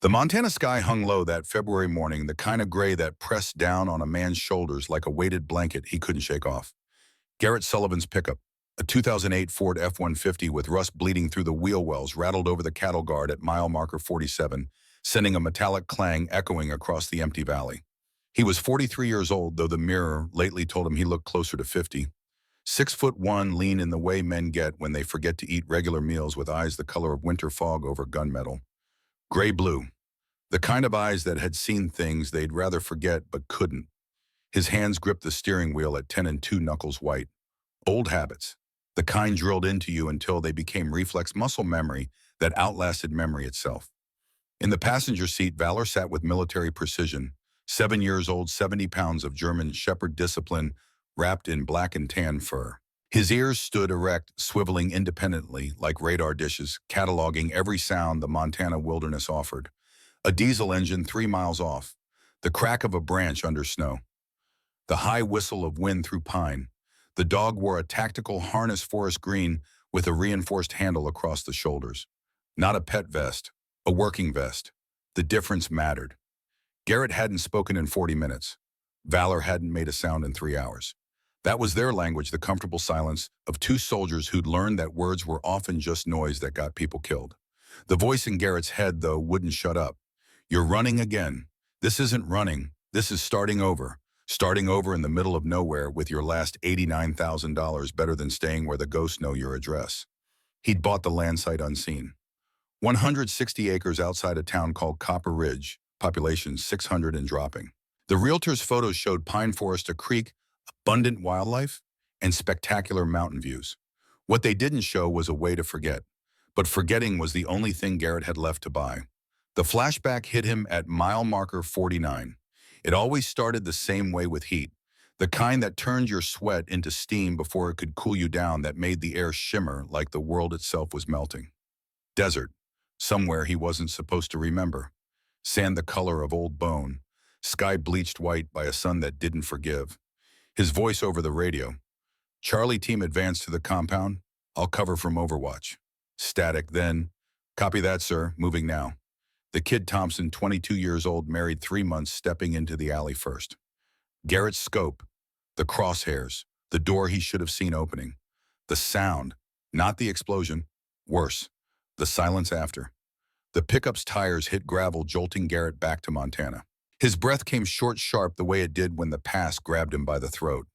The Montana sky hung low that February morning, the kind of gray that pressed down on a man's shoulders like a weighted blanket he couldn't shake off. Garrett Sullivan's pickup, a 2008 Ford F-150 with rust bleeding through the wheel wells, rattled over the cattle guard at mile marker 47, sending a metallic clang echoing across the empty valley. He was 43 years old, though the mirror lately told him he looked closer to 50. 6'1", lean in the way men get when they forget to eat regular meals, with eyes the color of winter fog over gunmetal. Gray-blue. The kind of eyes that had seen things they'd rather forget but couldn't. His hands gripped the steering wheel at 10 and 2 knuckles white. Old habits. The kind drilled into you until they became reflex muscle memory that outlasted memory itself. In the passenger seat, Valor sat with military precision. 7 years old, 70 pounds of German Shepherd discipline wrapped in black and tan fur. His ears stood erect, swiveling independently like radar dishes, cataloging every sound the Montana wilderness offered. A diesel engine 3 miles off, the crack of a branch under snow, the high whistle of wind through pine. The dog wore a tactical harness forest green with a reinforced handle across the shoulders. Not a pet vest, a working vest. The difference mattered. Garrett hadn't spoken in 40 minutes. Valor hadn't made a sound in 3 hours. That was their language, the comfortable silence of two soldiers who'd learned that words were often just noise that got people killed. The voice in Garrett's head, though, wouldn't shut up. You're running again. This isn't running. This is starting over. Starting over in the middle of nowhere with your last $89,000, better than staying where the ghosts know your address. He'd bought the land site unseen. 160 acres outside a town called Copper Ridge, population 600 and dropping. The realtor's photos showed pine forest, a creek, abundant wildlife, and spectacular mountain views. What they didn't show was a way to forget. But forgetting was the only thing Garrett had left to buy. The flashback hit him at mile marker 49. It always started the same way, with heat, the kind that turned your sweat into steam before it could cool you down, that made the air shimmer like the world itself was melting. Desert, somewhere he wasn't supposed to remember. Sand the color of old bone, sky bleached white by a sun that didn't forgive. His voice over the radio. Charlie team advance to the compound. I'll cover from Overwatch. Static then. Copy that, sir. Moving now. The kid Thompson, 22 years old, married 3 months, stepping into the alley first. Garrett's scope. The crosshairs. The door he should have seen opening. The sound. Not the explosion. Worse. The silence after. The pickup's tires hit gravel, jolting Garrett back to Montana. His breath came short, sharp, the way it did when the past grabbed him by the throat.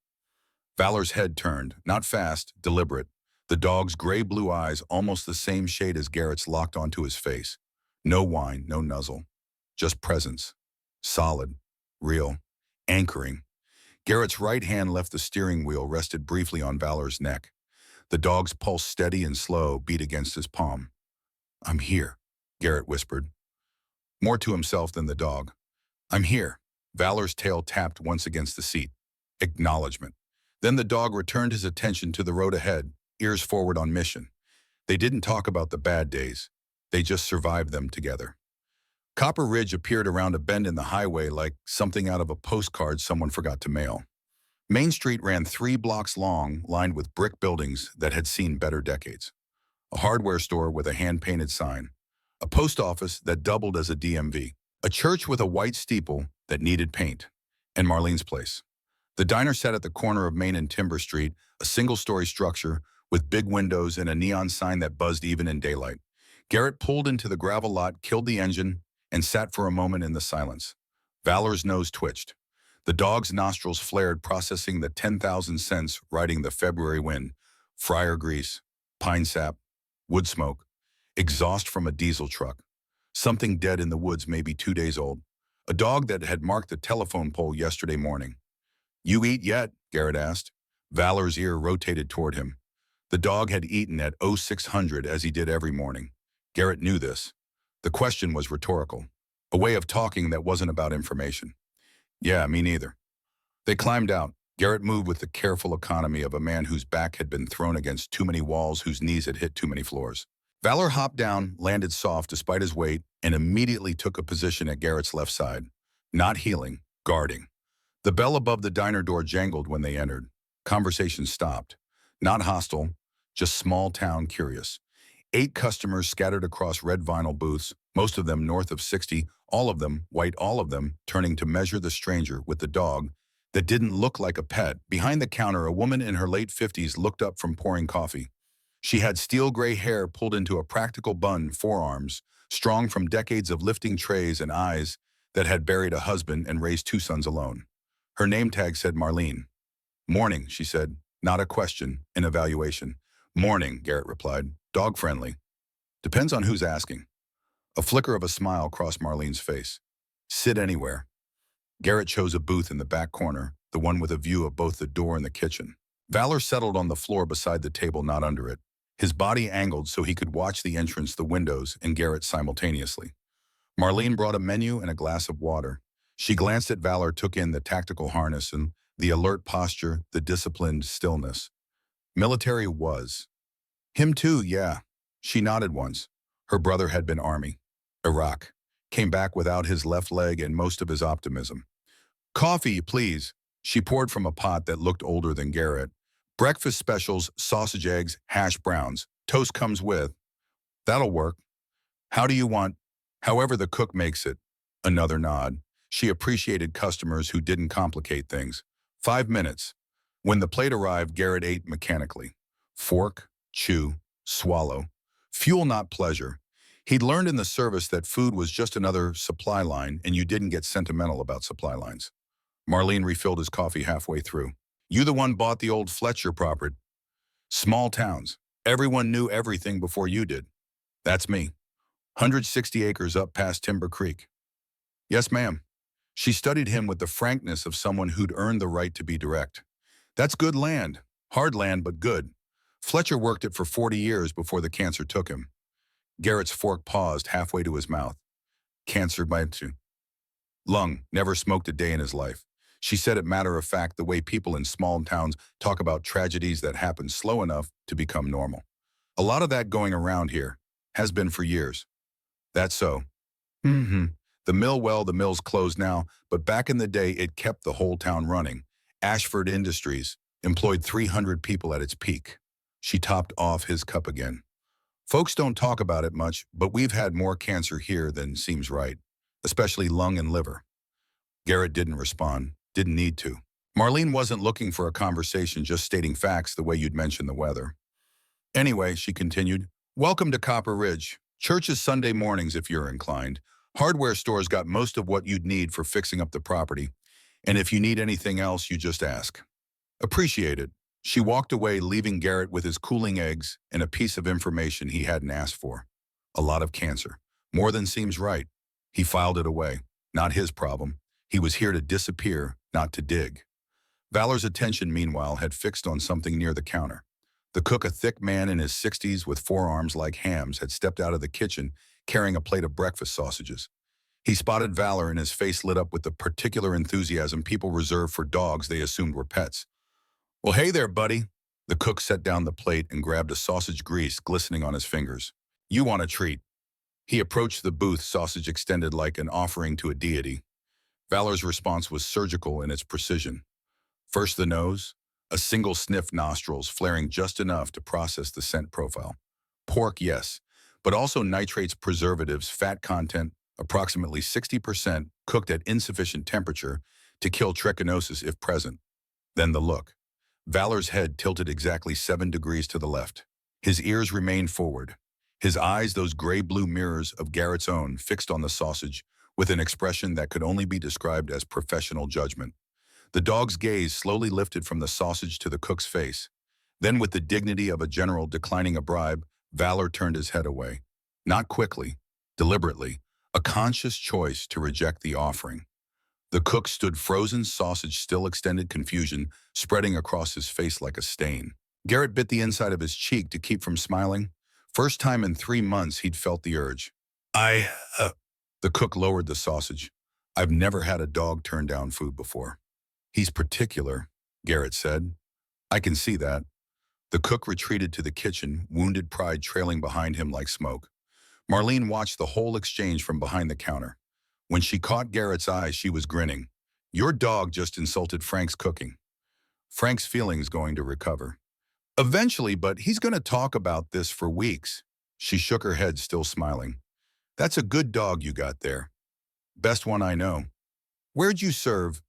Valor's head turned. Not fast, deliberate. The dog's gray-blue eyes, almost the same shade as Garrett's, locked onto his face. No whine, no nuzzle. Just presence. Solid. Real. Anchoring. Garrett's right hand left the steering wheel, rested briefly on Valor's neck. The dog's pulse, steady and slow, beat against his palm. I'm here, Garrett whispered. More to himself than the dog. I'm here. Valor's tail tapped once against the seat. Acknowledgement. Then the dog returned his attention to the road ahead, ears forward on mission. They didn't talk about the bad days. They just survived them together. Copper Ridge appeared around a bend in the highway like something out of a postcard someone forgot to mail. Main Street ran 3 blocks long, lined with brick buildings that had seen better decades. A hardware store with a hand-painted sign. A post office that doubled as a DMV. A church with a white steeple that needed paint. And Marlene's place. The diner sat at the corner of Main and Timber Street, a single-story structure with big windows and a neon sign that buzzed even in daylight. Garrett pulled into the gravel lot, killed the engine, and sat for a moment in the silence. Valor's nose twitched. The dog's nostrils flared, processing the 10,000 scents riding the February wind. Fryer grease, pine sap, wood smoke, exhaust from a diesel truck. Something dead in the woods, maybe 2 days old. A dog that had marked the telephone pole yesterday morning. You eat yet? Garrett asked. Valor's ear rotated toward him. The dog had eaten at 0600 as he did every morning. Garrett knew this. The question was rhetorical. A way of talking that wasn't about information. Yeah, me neither. They climbed out. Garrett moved with the careful economy of a man whose back had been thrown against too many walls, whose knees had hit too many floors. Valor hopped down, landed soft despite his weight, and immediately took a position at Garrett's left side. Not healing, guarding. The bell above the diner door jangled when they entered. Conversation stopped. Not hostile, just small town curious. 8 customers scattered across red vinyl booths, most of them north of 60, all of them white, all of them turning to measure the stranger with the dog that didn't look like a pet. Behind the counter, a woman in her late 50s looked up from pouring coffee. She had steel gray hair pulled into a practical bun, forearms, strong from decades of lifting trays, and eyes that had buried a husband and raised two sons alone. Her name tag said Marlene. "Morning," she said, not a question, an evaluation. "Morning," Garrett replied. "Dog-friendly." "Depends on who's asking." A flicker of a smile crossed Marlene's face. "Sit anywhere." Garrett chose a booth in the back corner, the one with a view of both the door and the kitchen. Valor settled on the floor beside the table, not under it, his body angled so he could watch the entrance, the windows, and Garrett simultaneously. Marlene brought a menu and a glass of water. She glanced at Valor, took in the tactical harness and the alert posture, the disciplined stillness. Military was. Him too, yeah. She nodded once. Her brother had been Army. Iraq. Came back without his left leg and most of his optimism. "Coffee, please." She poured from a pot that looked older than Garrett. "Breakfast specials, sausage, eggs, hash browns. Toast comes with." "That'll work." "How do you want?" "However the cook makes it." Another nod. She appreciated customers who didn't complicate things. 5 minutes. When the plate arrived, Garrett ate mechanically. Fork, chew, swallow. Fuel, not pleasure. He'd learned in the service that food was just another supply line, and you didn't get sentimental about supply lines. Marlene refilled his coffee halfway through. "You the one bought the old Fletcher property?" "Small towns. Everyone knew everything before you did." "That's me. 160 acres up past Timber Creek." "Yes, ma'am." She studied him with the frankness of someone who'd earned the right to be direct. "That's good land. Hard land, but good. Fletcher worked it for 40 years before the cancer took him." Garrett's fork paused halfway to his mouth. "Cancer by two. Lung, never smoked a day in his life." She said it matter of fact, the way people in small towns talk about tragedies that happen slow enough to become normal. "A lot of that going around here. Has been for years." "That's so." "Mm-hmm. The mill's closed now, but back in the day it kept the whole town running. Ashford Industries employed 300 people at its peak." She topped off his cup again. "Folks don't talk about it much, but we've had more cancer here than seems right, especially lung and liver." Garrett didn't respond, didn't need to. Marlene wasn't looking for a conversation, just stating facts the way you'd mention the weather. "Anyway," she continued, "welcome to Copper Ridge. Church is Sunday mornings if you're inclined. Hardware store's got most of what you'd need for fixing up the property. And if you need anything else, you just ask." "Appreciate it." She walked away, leaving Garrett with his cooling eggs and a piece of information he hadn't asked for. A lot of cancer. More than seems right. He filed it away. Not his problem. He was here to disappear, not to dig. Valor's attention, meanwhile, had fixed on something near the counter. The cook, a thick man in his 60s with forearms like hams, had stepped out of the kitchen carrying a plate of breakfast sausages. He spotted Valor and his face lit up with the particular enthusiasm people reserve for dogs they assumed were pets. "Well, hey there, buddy." The cook set down the plate and grabbed a sausage grease glistening on his fingers. "You want a treat." He approached the booth, sausage extended like an offering to a deity. Valor's response was surgical in its precision. First the nose, a single sniff, nostrils flaring just enough to process the scent profile. Pork, yes, but also nitrates, preservatives, fat content, approximately 60%, cooked at insufficient temperature to kill trichinosis if present. Then the look. Valor's head tilted exactly 7 degrees to the left. His ears remained forward. His eyes, those gray-blue mirrors of Garrett's own, fixed on the sausage with an expression that could only be described as professional judgment. The dog's gaze slowly lifted from the sausage to the cook's face. Then, with the dignity of a general declining a bribe, Valor turned his head away. Not quickly, deliberately, a conscious choice to reject the offering. The cook stood frozen, sausage still extended, confusion spreading across his face like a stain. Garrett bit the inside of his cheek to keep from smiling. First time in 3 months he'd felt the urge. The cook lowered the sausage. "I've never had a dog turn down food before." "He's particular," Garrett said. "I can see that." The cook retreated to the kitchen, wounded pride trailing behind him like smoke. Marlene watched the whole exchange from behind the counter. When she caught Garrett's eyes, she was grinning. "Your dog just insulted Frank's cooking." "Frank's feelings going to recover." "Eventually, but he's going to talk about this for weeks." She shook her head, still smiling. That's a good dog you got there. Best one I know. Where'd you serve?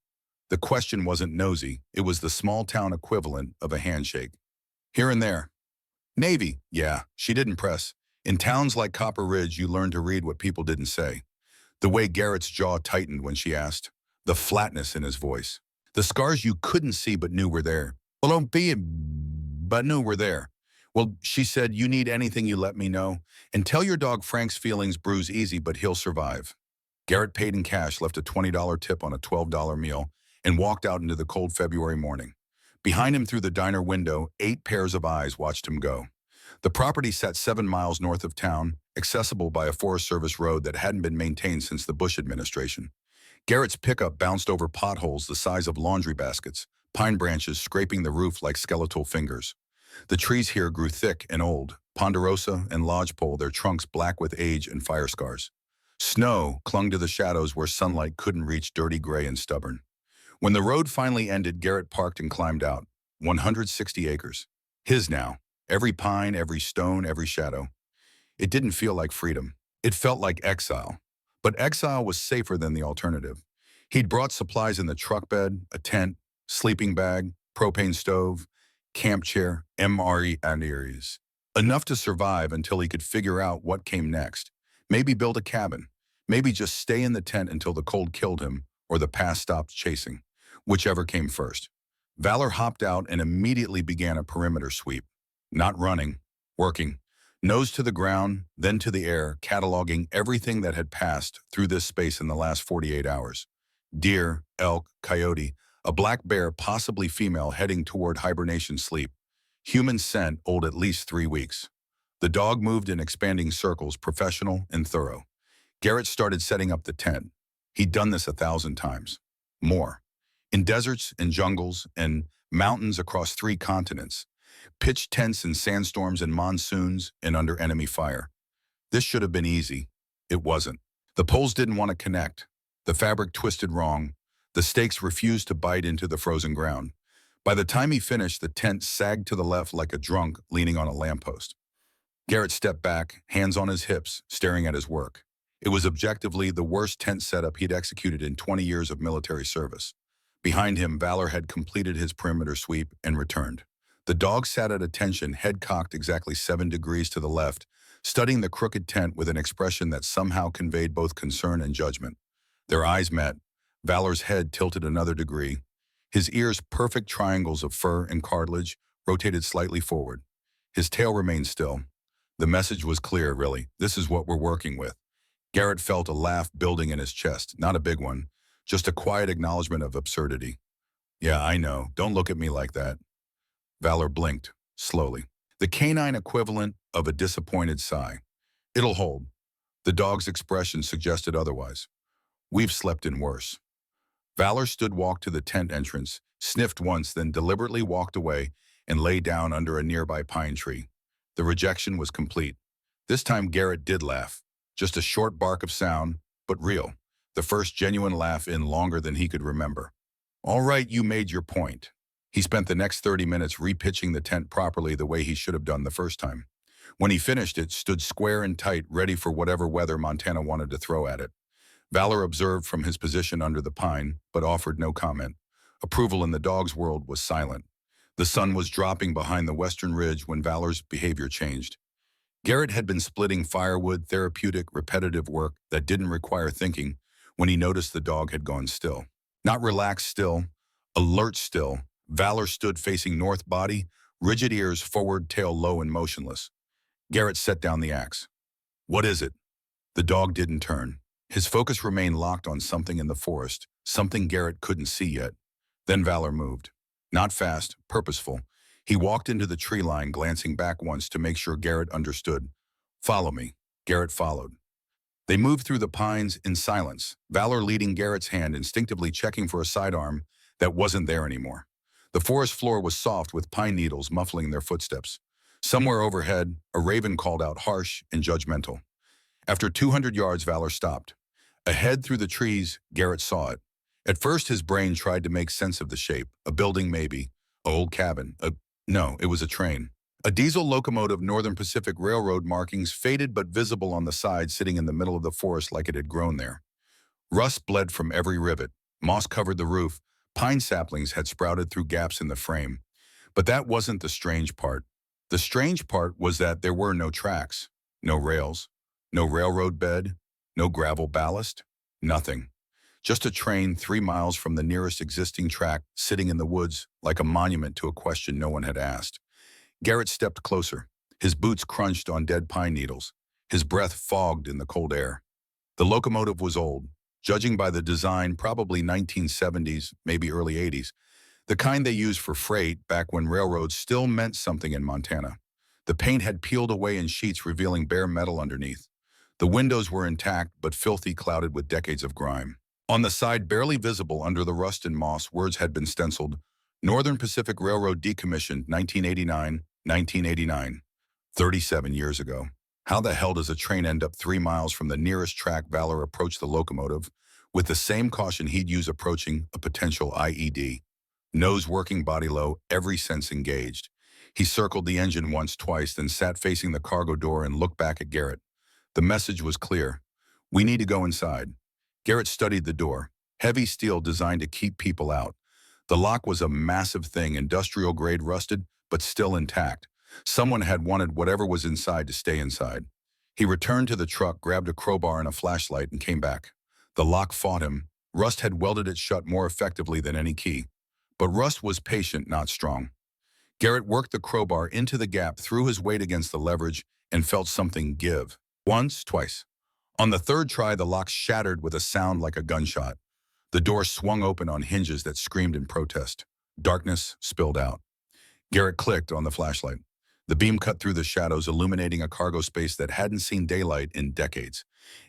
The question wasn't nosy. It was the small-town equivalent of a handshake. Here and there. Navy, yeah, she didn't press. In towns like Copper Ridge, you learn to read what people didn't say. The way Garrett's jaw tightened when she asked. The flatness in his voice. The scars you couldn't see but knew were there. Well, don't be, but knew were there. Well, she said, you need anything, you let me know. And tell your dog Frank's feelings bruise easy, but he'll survive. Garrett paid in cash, left a $20 tip on a $12 meal, and walked out into the cold February morning. Behind him through the diner window, 8 pairs of eyes watched him go. The property sat 7 miles north of town, accessible by a Forest Service road that hadn't been maintained since the Bush administration. Garrett's pickup bounced over potholes the size of laundry baskets, pine branches scraping the roof like skeletal fingers. The trees here grew thick and old, ponderosa and lodgepole, their trunks black with age and fire scars. Snow clung to the shadows where sunlight couldn't reach, dirty gray and stubborn. When the road finally ended, Garrett parked and climbed out. 160 acres. His now. Every pine, every stone, every shadow. It didn't feel like freedom. It felt like exile. But exile was safer than the alternative. He'd brought supplies in the truck bed, a tent, sleeping bag, propane stove, camp chair, MRE and areas. Enough to survive until he could figure out what came next. Maybe build a cabin. Maybe just stay in the tent until the cold killed him or the past stopped chasing. Whichever came first. Valor hopped out and immediately began a perimeter sweep. Not running, working. Nose to the ground, then to the air, cataloging everything that had passed through this space in the last 48 hours. Deer, elk, coyote, a black bear, possibly female, heading toward hibernation sleep. Human scent old at least 3 weeks. The dog moved in expanding circles, professional and thorough. Garrett started setting up the tent. He'd done this 1,000 times. More. In deserts and jungles and mountains across 3 continents. Pitched tents in sandstorms and monsoons and under enemy fire. This should have been easy. It wasn't. The poles didn't want to connect. The fabric twisted wrong. The stakes refused to bite into the frozen ground. By the time he finished, the tent sagged to the left like a drunk leaning on a lamppost. Garrett stepped back, hands on his hips, staring at his work. It was objectively the worst tent setup he'd executed in 20 years of military service. Behind him, Valor had completed his perimeter sweep and returned. The dog sat at attention, head cocked exactly 7 degrees to the left, studying the crooked tent with an expression that somehow conveyed both concern and judgment. Their eyes met. Valor's head tilted another degree. His ears, perfect triangles of fur and cartilage, rotated slightly forward. His tail remained still. The message was clear, really. This is what we're working with. Garrett felt a laugh building in his chest, not a big one, just a quiet acknowledgement of absurdity. Yeah, I know. Don't look at me like that. Valor blinked, slowly. The canine equivalent of a disappointed sigh. It'll hold. The dog's expression suggested otherwise. We've slept in worse. Valor walked to the tent entrance, sniffed once, then deliberately walked away and lay down under a nearby pine tree. The rejection was complete. This time Garrett did laugh. Just a short bark of sound, but real. The first genuine laugh in longer than he could remember. All right, you made your point. He spent the next 30 minutes repitching the tent properly the way he should have done the first time. When he finished, it stood square and tight, ready for whatever weather Montana wanted to throw at it. Valor observed from his position under the pine, but offered no comment. Approval in the dog's world was silent. The sun was dropping behind the western ridge when Valor's behavior changed. Garrett had been splitting firewood, therapeutic, repetitive work that didn't require thinking when he noticed the dog had gone still. Not relaxed still, alert still. Valor stood facing north, body, rigid ears forward, tail low and motionless. Garrett set down the axe. What is it? The dog didn't turn. His focus remained locked on something in the forest, something Garrett couldn't see yet. Then Valor moved. Not fast, purposeful. He walked into the tree line, glancing back once to make sure Garrett understood. Follow me. Garrett followed. They moved through the pines in silence, Valor leading Garrett's hand, instinctively checking for a sidearm that wasn't there anymore. The forest floor was soft with pine needles muffling their footsteps. Somewhere overhead, a raven called out, harsh and judgmental. After 200 yards, Valor stopped. Ahead through the trees, Garrett saw it. At first, his brain tried to make sense of the shape. A building, maybe. An old cabin. No, it was a train. A diesel locomotive, Northern Pacific Railroad markings, faded but visible on the side, sitting in the middle of the forest like it had grown there. Rust bled from every rivet. Moss covered the roof. Pine saplings had sprouted through gaps in the frame. But that wasn't the strange part. The strange part was that there were no tracks, no rails, no railroad bed, no gravel ballast, nothing. Just a train 3 miles from the nearest existing track, sitting in the woods like a monument to a question no one had asked. Garrett stepped closer. His boots crunched on dead pine needles. His breath fogged in the cold air. The locomotive was old. Judging by the design, probably 1970s, maybe early 80s. The kind they used for freight back when railroads still meant something in Montana. The paint had peeled away in sheets, revealing bare metal underneath. The windows were intact, but filthy, clouded with decades of grime. On the side, barely visible under the rust and moss, words had been stenciled: Northern Pacific Railroad decommissioned 1989, 1989. 37 years ago. How the hell does a train end up 3 miles from the nearest track? Valor approached the locomotive with the same caution he'd use approaching a potential IED. Nose working, body low, every sense engaged. He circled the engine once, twice, then sat facing the cargo door and looked back at Garrett. The message was clear. We need to go inside. Garrett studied the door. Heavy steel designed to keep people out. The lock was a massive thing, industrial grade, rusted, but still intact. Someone had wanted whatever was inside to stay inside. He returned to the truck, grabbed a crowbar and a flashlight, and came back. The lock fought him. Rust had welded it shut more effectively than any key. But Rust was patient, not strong. Garrett worked the crowbar into the gap, threw his weight against the leverage, and felt something give. Once, twice. On the third try, the lock shattered with a sound like a gunshot. The door swung open on hinges that screamed in protest. Darkness spilled out. Garrett clicked on the flashlight. The beam cut through the shadows, illuminating a cargo space that hadn't seen daylight in decades.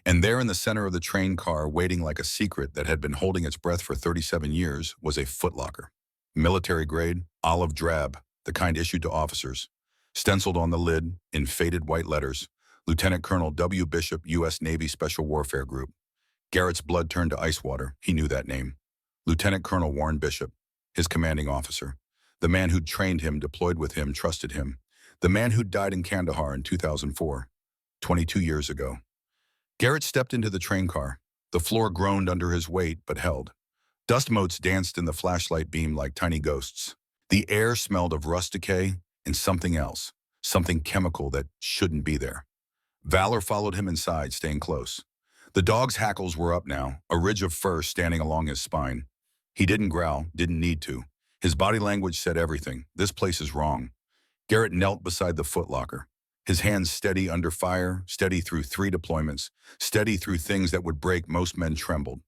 And there in the center of the train car, waiting like a secret that had been holding its breath for 37 years, was a footlocker. Military grade, olive drab, the kind issued to officers. Stenciled on the lid, in faded white letters, Lieutenant Colonel W. Bishop, U.S. Navy Special Warfare Group. Garrett's blood turned to ice water. He knew that name. Lieutenant Colonel Warren Bishop, his commanding officer. The man who'd trained him, deployed with him, trusted him. The man who'd died in Kandahar in 2004, 22 years ago. Garrett stepped into the train car. The floor groaned under his weight, but held. Dust motes danced in the flashlight beam like tiny ghosts. The air smelled of rust, decay, and something else, something chemical that shouldn't be there. Valor followed him inside, staying close. The dog's hackles were up now, a ridge of fur standing along his spine. He didn't growl, didn't need to. His body language said everything. This place is wrong. Garrett knelt beside the footlocker. His hands steady under fire, steady through 3 deployments, steady through things that would break most men. Trembled.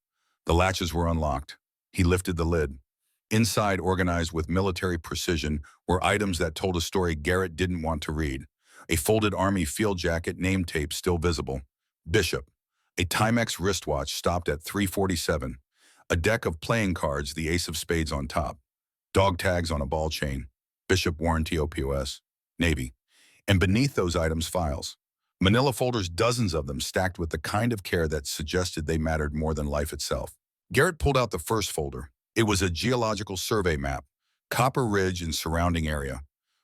The latches were unlocked. He lifted the lid. Inside, organized with military precision, were items that told a story Garrett didn't want to read. A folded Army field jacket, name tape still visible. Bishop. A Timex wristwatch stopped at 347. A deck of playing cards, the ace of spades on top. Dog tags on a ball chain. Bishop warranty OPOS. Navy. And beneath those items, files. Manila folders, dozens of them, stacked with the kind of care that suggested they mattered more than life itself. Garrett pulled out the first folder. It was a geological survey map, Copper Ridge and surrounding area.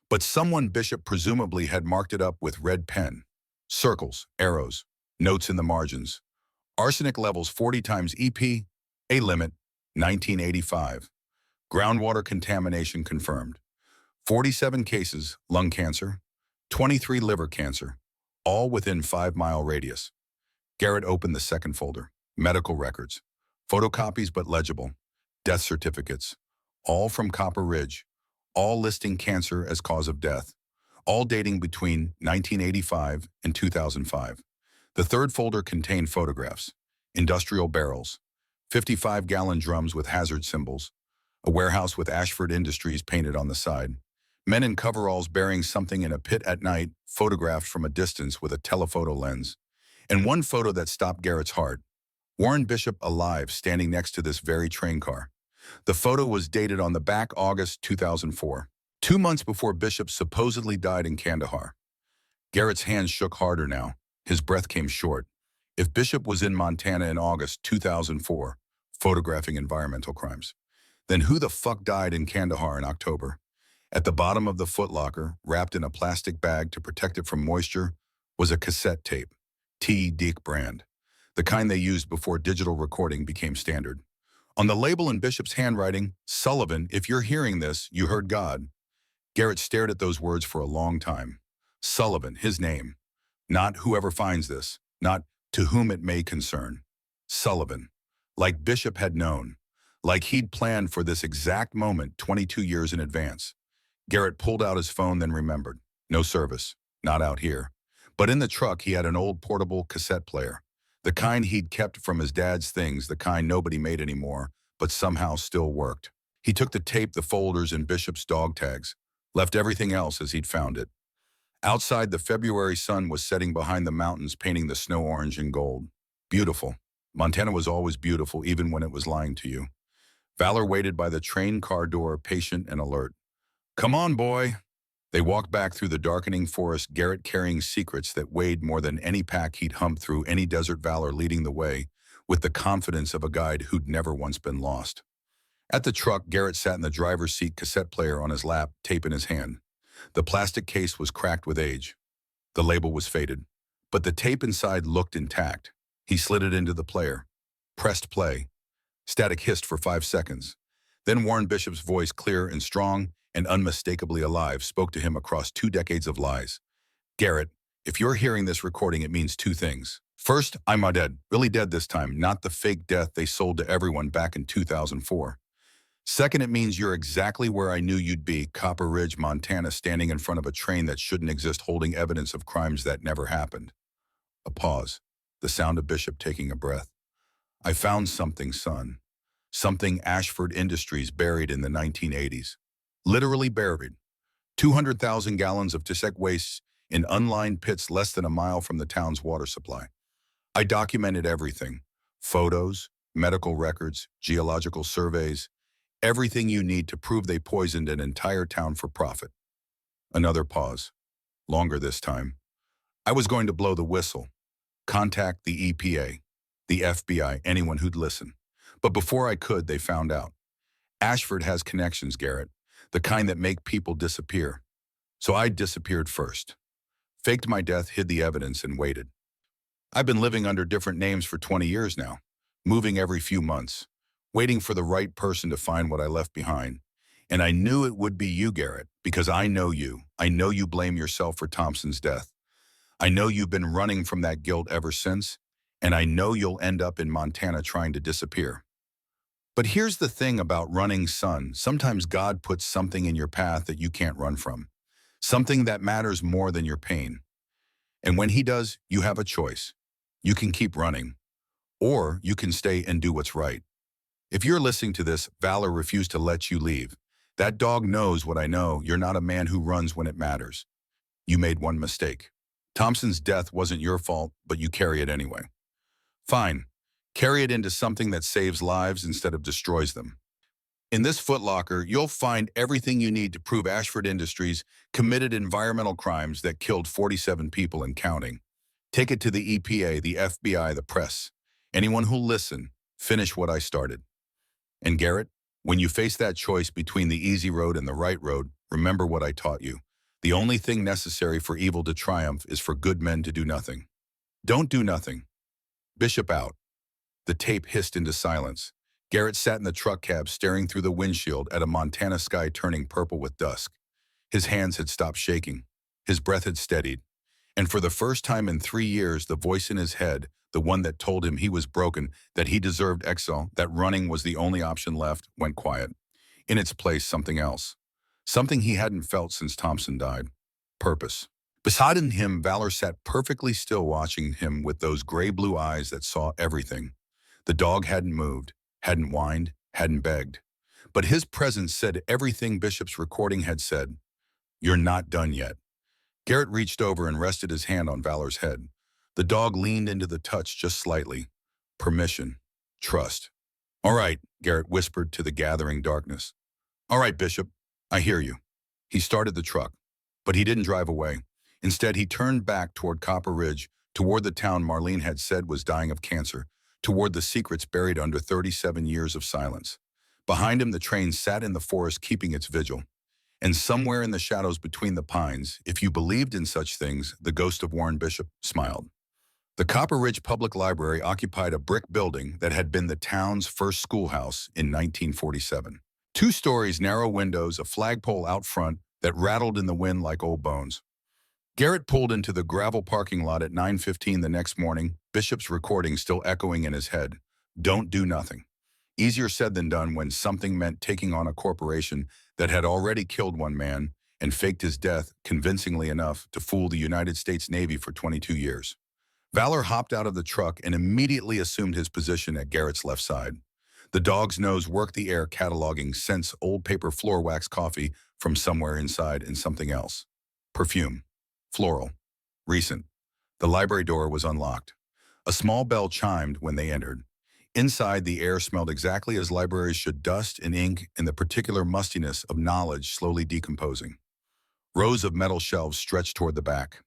But someone, Bishop, presumably had marked it up with red pen. Circles, arrows, notes in the margins. Arsenic levels 40 times EP, a limit, 1985. Groundwater contamination confirmed. 47 cases, lung cancer, 23 liver cancer, all within 5-mile radius. Garrett opened the second folder. Medical records. Photocopies but legible. Death certificates. All from Copper Ridge. All listing cancer as cause of death. All dating between 1985 and 2005. The third folder contained photographs. Industrial barrels. 55-gallon drums with hazard symbols. A warehouse with Ashford Industries painted on the side. Men in coveralls burying something in a pit at night, photographed from a distance with a telephoto lens. And one photo that stopped Garrett's heart. Warren Bishop alive, standing next to this very train car. The photo was dated on the back, August 2004, 2 months before Bishop supposedly died in Kandahar. Garrett's hands shook harder now. His breath came short. If Bishop was in Montana in August 2004, photographing environmental crimes, then who the fuck died in Kandahar in October? At the bottom of the footlocker, wrapped in a plastic bag to protect it from moisture, was a cassette tape, T. Deke brand, the kind they used before digital recording became standard. On the label in Bishop's handwriting, "Sullivan, if you're hearing this, you heard God." Garrett stared at those words for a long time. Sullivan, his name. Not whoever finds this, not to whom it may concern. Sullivan. Like Bishop had known. Like he'd planned for this exact moment 22 years in advance. Garrett pulled out his phone, then remembered. No service. Not out here. But in the truck, he had an old portable cassette player. The kind he'd kept from his dad's things, the kind nobody made anymore, but somehow still worked. He took the tape, the folders, and Bishop's dog tags, left everything else as he'd found it. Outside, the February sun was setting behind the mountains, painting the snow orange and gold. Beautiful. Montana was always beautiful, even when it was lying to you. Valor waited by the train car door, patient and alert. "Come on, boy." They walked back through the darkening forest, Garrett carrying secrets that weighed more than any pack he'd humped through, any desert Valor leading the way, with the confidence of a guide who'd never once been lost. At the truck, Garrett sat in the driver's seat, cassette player on his lap, tape in his hand. The plastic case was cracked with age. The label was faded, but the tape inside looked intact. He slid it into the player, pressed play. Static hissed for 5 seconds. Then Warren Bishop's voice, clear and strong and unmistakably alive, spoke to him across 2 decades of lies. "Garrett, if you're hearing this recording, it means 2 things. First, I'm dead, really dead this time, not the fake death they sold to everyone back in 2004. Second, it means you're exactly where I knew you'd be, Copper Ridge, Montana, standing in front of a train that shouldn't exist, holding evidence of crimes that never happened." A pause, the sound of Bishop taking a breath. "I found something, son. Something Ashford Industries buried in the 1980s. Literally buried. 200,000 gallons of toxic waste in unlined pits less than a mile from the town's water supply. I documented everything. Photos, medical records, geological surveys, everything you need to prove they poisoned an entire town for profit." Another pause. Longer this time. "I was going to blow the whistle. Contact the EPA, the FBI, anyone who'd listen. But before I could, they found out. Ashford has connections, Garrett, the kind that make people disappear. So I disappeared first. Faked my death, hid the evidence, and waited. I've been living under different names for 20 years now, moving every few months, waiting for the right person to find what I left behind. And I knew it would be you, Garrett, because I know you. I know you blame yourself for Thompson's death. I know you've been running from that guilt ever since, and I know you'll end up in Montana trying to disappear. But here's the thing about running, son. Sometimes God puts something in your path that you can't run from, something that matters more than your pain. And when he does, you have a choice. You can keep running, or you can stay and do what's right. If you're listening to this, Valor refused to let you leave. That dog knows what I know. You're not a man who runs when it matters. You made one mistake. Thompson's death wasn't your fault, but you carry it anyway. Fine. Carry it into something that saves lives instead of destroys them. In this footlocker, you'll find everything you need to prove Ashford Industries committed environmental crimes that killed 47 people and counting. Take it to the EPA, the FBI, the press. Anyone who'll listen, finish what I started. And Garrett, when you face that choice between the easy road and the right road, remember what I taught you. The only thing necessary for evil to triumph is for good men to do nothing. Don't do nothing. Bishop out. The tape hissed into silence. Garrett sat in the truck cab, staring through the windshield at a Montana sky turning purple with dusk. His hands had stopped shaking. His breath had steadied. And for the first time in 3 years, the voice in his head, the one that told him he was broken, that he deserved exile, that running was the only option left, went quiet. In its place, something else. Something he hadn't felt since Thompson died. Purpose. Beside him, Valor sat perfectly still, watching him with those gray-blue eyes that saw everything. The dog hadn't moved, hadn't whined, hadn't begged. But his presence said everything Bishop's recording had said. You're not done yet. Garrett reached over and rested his hand on Valor's head. The dog leaned into the touch just slightly. Permission. Trust. All right, Garrett whispered to the gathering darkness. All right, Bishop, I hear you. He started the truck, but he didn't drive away. Instead, he turned back toward Copper Ridge, toward the town Marlene had said was dying of cancer, toward the secrets buried under 37 years of silence. Behind him, the train sat in the forest, keeping its vigil. And somewhere in the shadows between the pines, if you believed in such things, the ghost of Warren Bishop smiled. The Copper Ridge Public Library occupied a brick building that had been the town's first schoolhouse in 1947. 2 stories, narrow windows, a flagpole out front that rattled in the wind like old bones. Garrett pulled into the gravel parking lot at 9:15 the next morning, Bishop's recording still echoing in his head. Don't do nothing. Easier said than done when something meant taking on a corporation that had already killed one man and faked his death convincingly enough to fool the United States Navy for 22 years. Valor hopped out of the truck and immediately assumed his position at Garrett's left side. The dog's nose worked the air, cataloging scents, old paper floor wax coffee from somewhere inside, and something else. Perfume. Floral. Recent. The library door was unlocked. A small bell chimed when they entered. Inside, the air smelled exactly as libraries should, dust and ink and the particular mustiness of knowledge slowly decomposing. Rows of metal shelves stretched toward the back.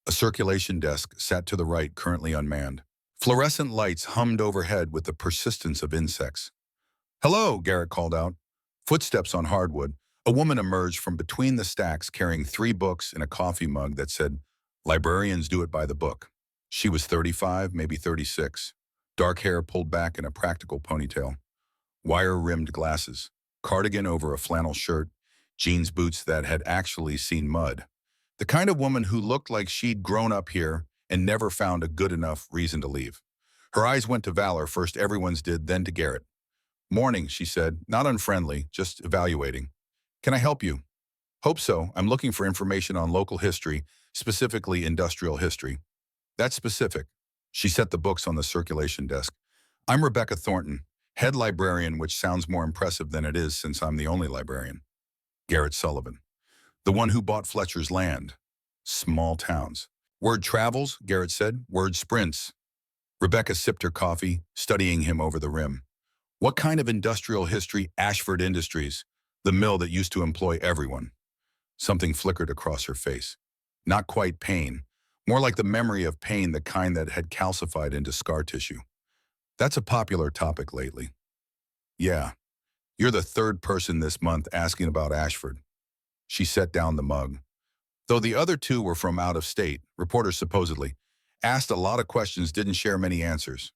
A circulation desk sat to the right, currently unmanned. Fluorescent lights hummed overhead with the persistence of insects. "Hello," Garrett called out. Footsteps on hardwood. A woman emerged from between the stacks carrying 3 books and a coffee mug that said, "Librarians do it by the book." She was 35, maybe 36. Dark hair pulled back in a practical ponytail. Wire-rimmed glasses. Cardigan over a flannel shirt. Jeans boots that had actually seen mud. The kind of woman who looked like she'd grown up here and never found a good enough reason to leave. Her eyes went to Valor, first everyone's did, then to Garrett. "Morning," she said, not unfriendly, just evaluating. "Can I help you?" "Hope so. I'm looking for information on local history, specifically industrial history." "That's specific." She set the books on the circulation desk. "I'm Rebecca Thornton, head librarian, which sounds more impressive than it is since I'm the only librarian." Garrett Sullivan. "The one who bought Fletcher's land." Small towns. "Word travels," Garrett said. "Word sprints." Rebecca sipped her coffee, studying him over the rim. "What kind of industrial history?" "Ashford Industries, the mill that used to employ everyone." Something flickered across her face. Not quite pain. More like the memory of pain, the kind that had calcified into scar tissue. "That's a popular topic lately." "Yeah. You're the 3rd person this month asking about Ashford." She set down the mug. Though the other 2 were from out of state, reporters supposedly, asked a lot of questions, didn't share many answers.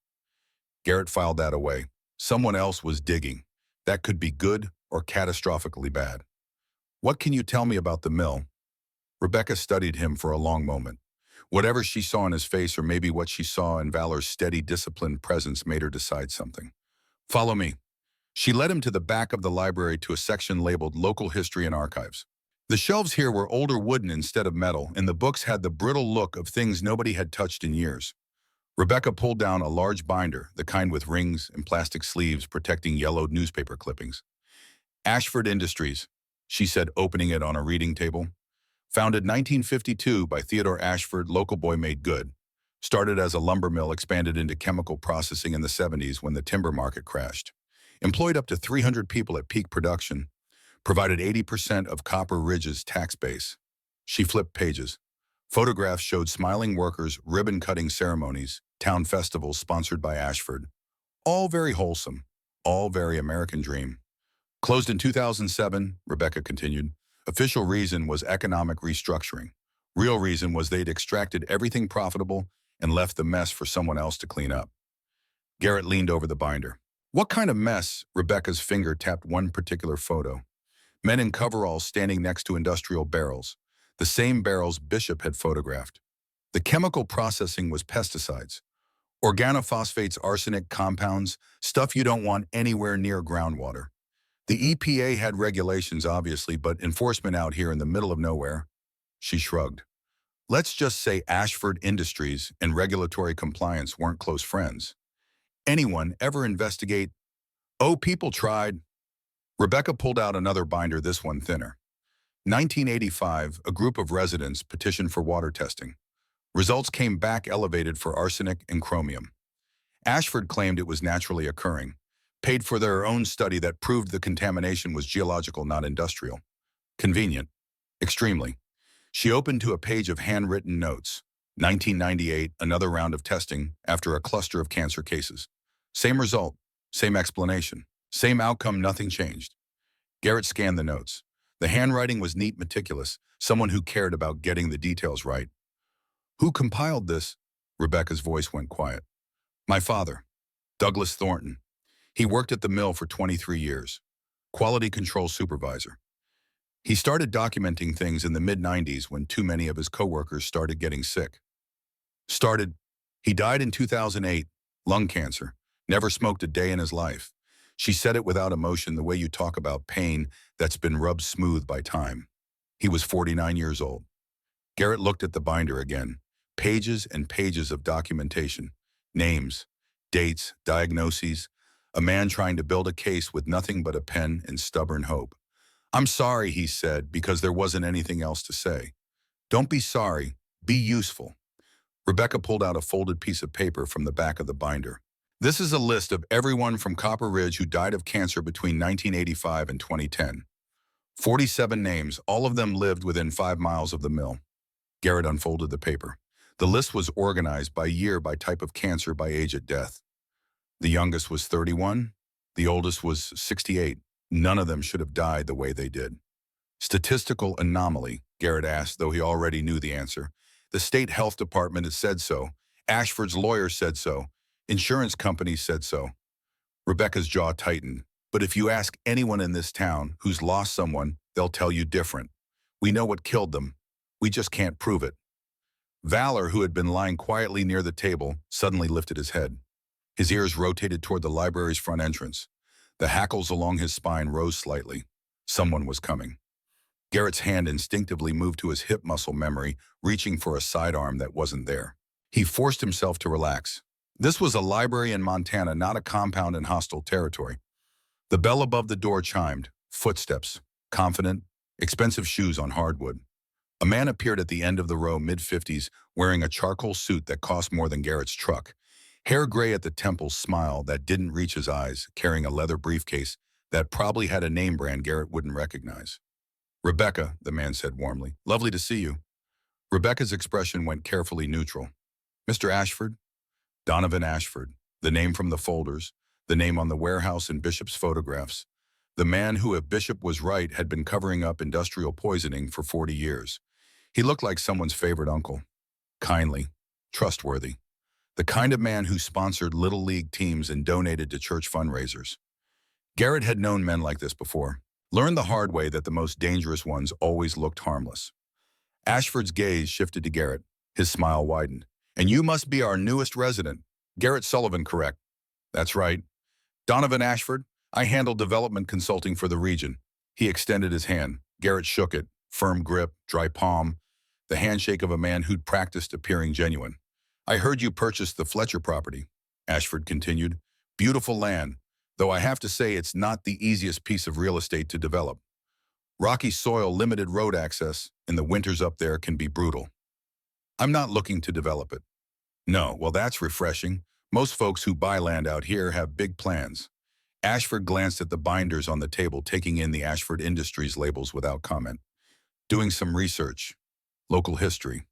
Garrett filed that away. Someone else was digging. That could be good or catastrophically bad. "What can you tell me about the mill?" Rebecca studied him for a long moment. Whatever she saw in his face, or maybe what she saw in Valor's steady, disciplined presence, made her decide something. "Follow me." She led him to the back of the library to a section labeled Local History and Archives. The shelves here were older wooden instead of metal, and the books had the brittle look of things nobody had touched in years. Rebecca pulled down a large binder, the kind with rings and plastic sleeves protecting yellowed newspaper clippings. "Ashford Industries," she said, opening it on a reading table. "Founded 1952 by Theodore Ashford, local boy made good. Started as a lumber mill, expanded into chemical processing in the 70s when the timber market crashed. Employed up to 300 people at peak production. Provided 80% of Copper Ridge's tax base." She flipped pages. Photographs showed smiling workers, ribbon-cutting ceremonies, town festivals sponsored by Ashford. All very wholesome. All very American dream. "Closed in 2007, Rebecca continued. "Official reason was economic restructuring. Real reason was they'd extracted everything profitable and left the mess for someone else to clean up." Garrett leaned over the binder. "What kind of mess?" Rebecca's finger tapped one particular photo. Men in coveralls standing next to industrial barrels, the same barrels Bishop had photographed. The chemical processing was pesticides. Organophosphates, arsenic compounds, stuff you don't want anywhere near groundwater. The EPA had regulations, obviously, but enforcement out here in the middle of nowhere. She shrugged. "Let's just say Ashford Industries and regulatory compliance weren't close friends. Anyone ever investigate?" "Oh, people tried." Rebecca pulled out another binder, this one thinner. 1985, a group of residents petitioned for water testing. Results came back elevated for arsenic and chromium. Ashford claimed it was naturally occurring, paid for their own study that proved the contamination was geological, not industrial. Convenient. Extremely. She opened to a page of handwritten notes. 1998, another round of testing after a cluster of cancer cases. Same result, same explanation, same outcome, nothing changed. Garrett scanned the notes. The handwriting was neat, meticulous, someone who cared about getting the details right. Who compiled this? Rebecca's voice went quiet. My father, Douglas Thornton. He worked at the mill for 23 years. Quality control supervisor. He started documenting things in the mid-90s when too many of his coworkers started getting sick. He died in 2008, lung cancer, never smoked a day in his life. She said it without emotion, the way you talk about pain that's been rubbed smooth by time. He was 49 years old. Garrett looked at the binder again. Pages and pages of documentation. Names, dates, diagnoses. A man trying to build a case with nothing but a pen and stubborn hope. I'm sorry, he said, because there wasn't anything else to say. Don't be sorry, be useful. Rebecca pulled out a folded piece of paper from the back of the binder. This is a list of everyone from Copper Ridge who died of cancer between 1985 and 2010. 47 names, all of them lived within 5 miles of the mill. Garrett unfolded the paper. The list was organized by year, by type of cancer, by age at death. The youngest was 31. The oldest was 68. None of them should have died the way they did. Statistical anomaly, Garrett asked, though he already knew the answer. The state health department had said so. Ashford's lawyer said so. Insurance companies said so. Rebecca's jaw tightened. But if you ask anyone in this town who's lost someone, they'll tell you different. We know what killed them. We just can't prove it. Valor, who had been lying quietly near the table, suddenly lifted his head. His ears rotated toward the library's front entrance. The hackles along his spine rose slightly. Someone was coming. Garrett's hand instinctively moved to his hip muscle memory, reaching for a sidearm that wasn't there. He forced himself to relax. This was a library in Montana, not a compound in hostile territory. The bell above the door chimed. Footsteps. Confident. Expensive shoes on hardwood. A man appeared at the end of the row, mid-50s, wearing a charcoal suit that cost more than Garrett's truck. Hair gray at the temples, smile that didn't reach his eyes, carrying a leather briefcase that probably had a name brand Garrett wouldn't recognize. Rebecca, the man said warmly. Lovely to see you. Rebecca's expression went carefully neutral. Mr. Ashford? Donovan Ashford, the name from the folders, the name on the warehouse and Bishop's photographs. The man who, if Bishop was right, had been covering up industrial poisoning for 40 years. He looked like someone's favorite uncle. Kindly, trustworthy. The kind of man who sponsored Little League teams and donated to church fundraisers. Garrett had known men like this before. Learned the hard way that the most dangerous ones always looked harmless. Ashford's gaze shifted to Garrett. His smile widened. And you must be our newest resident. Garrett Sullivan, correct? That's right. Donovan Ashford, I handle development consulting for the region. He extended his hand. Garrett shook it. Firm grip, dry palm. The handshake of a man who'd practiced appearing genuine. I heard you purchased the Fletcher property, Ashford continued. Beautiful land, though I have to say it's not the easiest piece of real estate to develop. Rocky soil, limited road access, and the winters up there can be brutal. I'm not looking to develop it. No, well, that's refreshing. Most folks who buy land out here have big plans. Ashford glanced at the binders on the table, taking in the Ashford Industries labels without comment. Doing some research. Local history.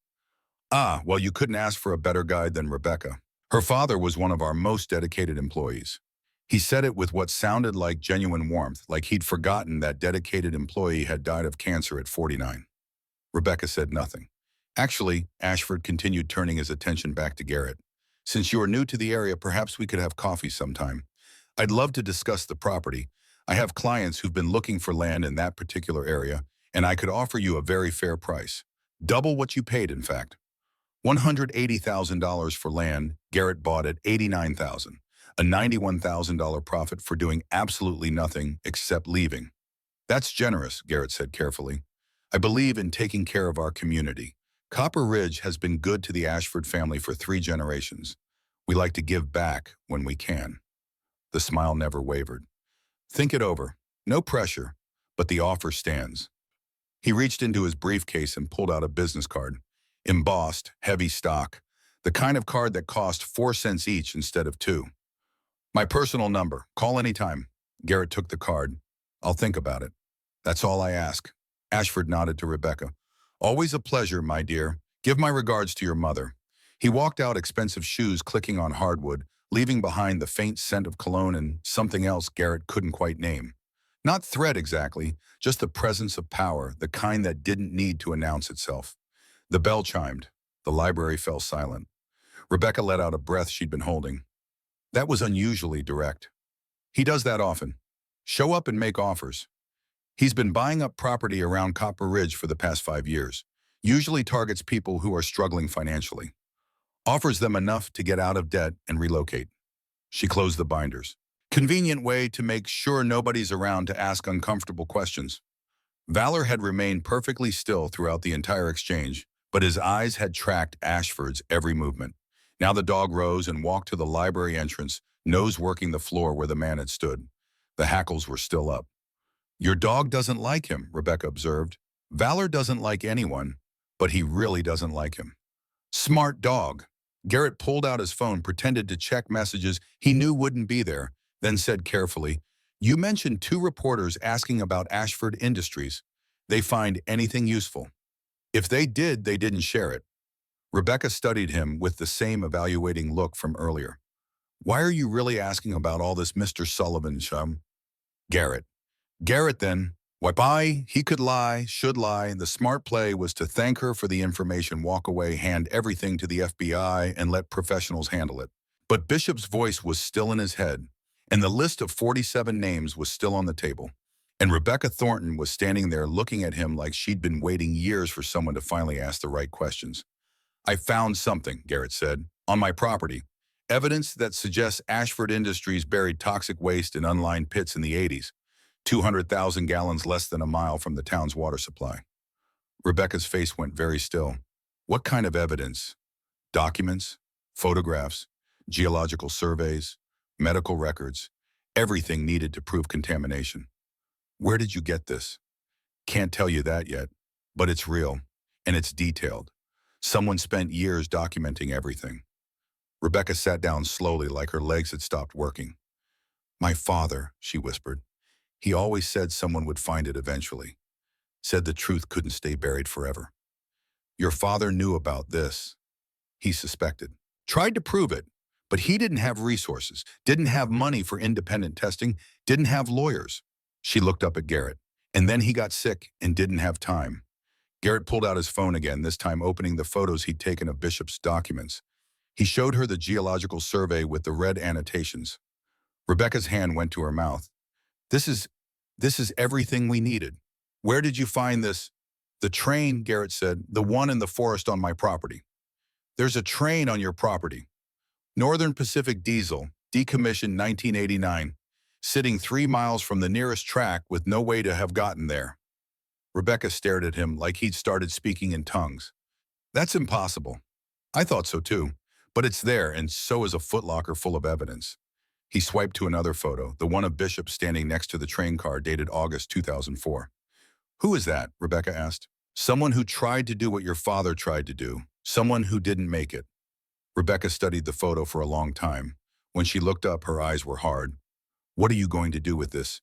Ah, well, you couldn't ask for a better guide than Rebecca. Her father was one of our most dedicated employees. He said it with what sounded like genuine warmth, like he'd forgotten that dedicated employee had died of cancer at 49. Rebecca said nothing. Actually, Ashford continued, turning his attention back to Garrett. Since you are new to the area, perhaps we could have coffee sometime. I'd love to discuss the property. I have clients who've been looking for land in that particular area, and I could offer you a very fair price. Double what you paid, in fact. $180,000 for land. Garrett bought at $89,000. A $91,000 profit for doing absolutely nothing except leaving. That's generous, Garrett said carefully. I believe in taking care of our community. Copper Ridge has been good to the Ashford family for 3 generations. We like to give back when we can. The smile never wavered. Think it over. No pressure, but the offer stands. He reached into his briefcase and pulled out a business card. Embossed, heavy stock. The kind of card that cost 4 cents each instead of 2. My personal number. Call anytime. Garrett took the card. I'll think about it. That's all I ask. Ashford nodded to Rebecca. Always a pleasure, my dear. Give my regards to your mother. He walked out, expensive shoes clicking on hardwood, leaving behind the faint scent of cologne and something else Garrett couldn't quite name. Not threat exactly, just the presence of power, the kind that didn't need to announce itself. The bell chimed. The library fell silent. Rebecca let out a breath she'd been holding. That was unusually direct. He does that often. Show up and make offers. He's been buying up property around Copper Ridge for the past 5 years. Usually targets people who are struggling financially. Offers them enough to get out of debt and relocate. She closed the binders. Convenient way to make sure nobody's around to ask uncomfortable questions. Valor had remained perfectly still throughout the entire exchange, but his eyes had tracked Ashford's every movement. Now the dog rose and walked to the library entrance, nose working the floor where the man had stood. The hackles were still up. Your dog doesn't like him, Rebecca observed. Valor doesn't like anyone, but he really doesn't like him. Smart dog. Garrett pulled out his phone, pretended to check messages he knew wouldn't be there, then said carefully, "You mentioned 2 reporters asking about Ashford Industries. They find anything useful?" If they did, they didn't share it. Rebecca studied him with the same evaluating look from earlier. Why are you really asking about all this, Mr. Sullivan, chum? Garrett. Garrett then. Why, he could lie, should lie. The smart play was to thank her for the information, walk away, hand everything to the FBI, and let professionals handle it. But Bishop's voice was still in his head, and the list of 47 names was still on the table. And Rebecca Thornton was standing there looking at him like she'd been waiting years for someone to finally ask the right questions. I found something, Garrett said, on my property. Evidence that suggests Ashford Industries buried toxic waste in unlined pits in the 80s. 200,000 gallons less than a mile from the town's water supply. Rebecca's face went very still. What kind of evidence? Documents, photographs, geological surveys, medical records, everything needed to prove contamination. Where did you get this? Can't tell you that yet, but it's real, and it's detailed. Someone spent years documenting everything. Rebecca sat down slowly like her legs had stopped working. My father, she whispered. He always said someone would find it eventually. Said the truth couldn't stay buried forever. Your father knew about this. He suspected. Tried to prove it, but he didn't have resources, didn't have money for independent testing, didn't have lawyers. She looked up at Garrett, and then he got sick and didn't have time. Garrett pulled out his phone again, this time opening the photos he'd taken of Bishop's documents. He showed her the geological survey with the red annotations. Rebecca's hand went to her mouth. This is everything we needed. Where did you find this? The train, Garrett said, the one in the forest on my property. There's a train on your property. Northern Pacific Diesel, decommissioned 1989, sitting 3 miles from the nearest track with no way to have gotten there. Rebecca stared at him like he'd started speaking in tongues. That's impossible. I thought so too, but it's there, and so is a footlocker full of evidence. He swiped to another photo, the one of Bishop standing next to the train car dated August 2004. Who is that? Rebecca asked. Someone who tried to do what your father tried to do. Someone who didn't make it. Rebecca studied the photo for a long time. When she looked up, her eyes were hard. What are you going to do with this?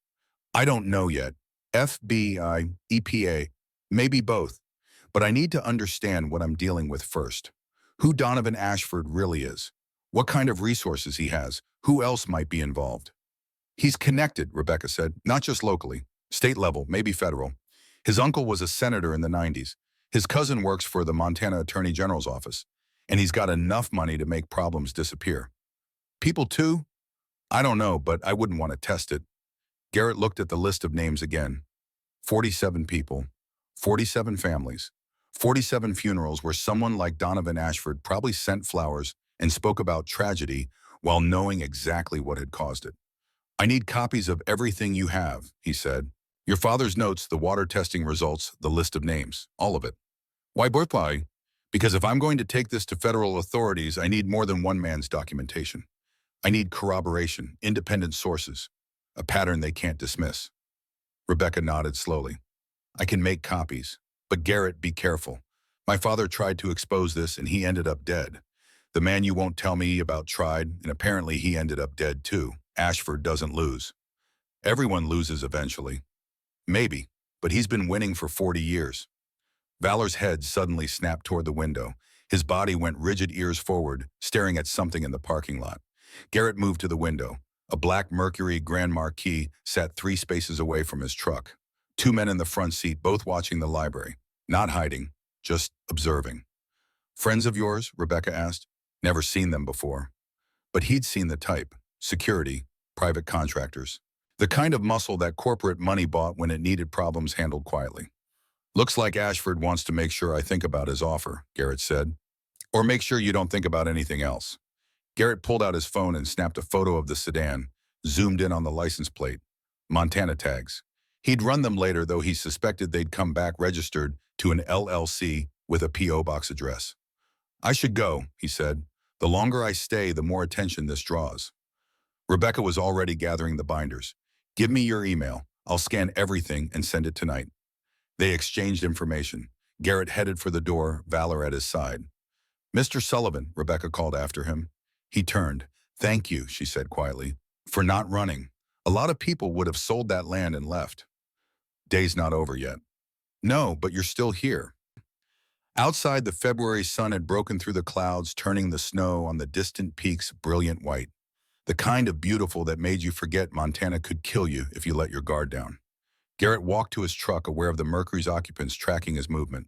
I don't know yet. FBI, EPA, maybe both. But I need to understand what I'm dealing with first. Who Donovan Ashford really is. What kind of resources he has. Who else might be involved? He's connected, Rebecca said, not just locally, state level, maybe federal. His uncle was a senator in the 90s. His cousin works for the Montana Attorney General's office, and he's got enough money to make problems disappear. People too? I don't know, but I wouldn't want to test it. Garrett looked at the list of names again. 47 people, 47 families, 47 funerals where someone like Donovan Ashford probably sent flowers and spoke about tragedy while knowing exactly what had caused it. I need copies of everything you have, he said. Your father's notes, the water testing results, the list of names, all of it. Why? Because if I'm going to take this to federal authorities, I need more than one man's documentation. I need corroboration, independent sources, a pattern they can't dismiss. Rebecca nodded slowly. I can make copies, but Garrett, be careful. My father tried to expose this and he ended up dead. The man you won't tell me about tried, and apparently he ended up dead too. Ashford doesn't lose. Everyone loses eventually. Maybe, but he's been winning for 40 years. Valor's head suddenly snapped toward the window. His body went rigid, ears forward, staring at something in the parking lot. Garrett moved to the window. A black Mercury Grand Marquis sat 3 spaces away from his truck. 2 men in the front seat, both watching the library. Not hiding, just observing. Friends of yours? Rebecca asked. Never seen them before. But he'd seen the type. Security, private contractors. The kind of muscle that corporate money bought when it needed problems handled quietly. Looks like Ashford wants to make sure I think about his offer, Garrett said. Or make sure you don't think about anything else. Garrett pulled out his phone and snapped a photo of the sedan, zoomed in on the license plate. Montana tags. He'd run them later, though he suspected they'd come back registered to an LLC with a P.O. box address. I should go, he said. The longer I stay, the more attention this draws. Rebecca was already gathering the binders. Give me your email. I'll scan everything and send it tonight. They exchanged information. Garrett headed for the door, Valor at his side. Mr. Sullivan, Rebecca called after him. He turned. Thank you, she said quietly, for not running. A lot of people would have sold that land and left. Day's not over yet. No, but you're still here. Outside, the February sun had broken through the clouds, turning the snow on the distant peaks brilliant white. The kind of beautiful that made you forget Montana could kill you if you let your guard down. Garrett walked to his truck, aware of the Mercury's occupants tracking his movement.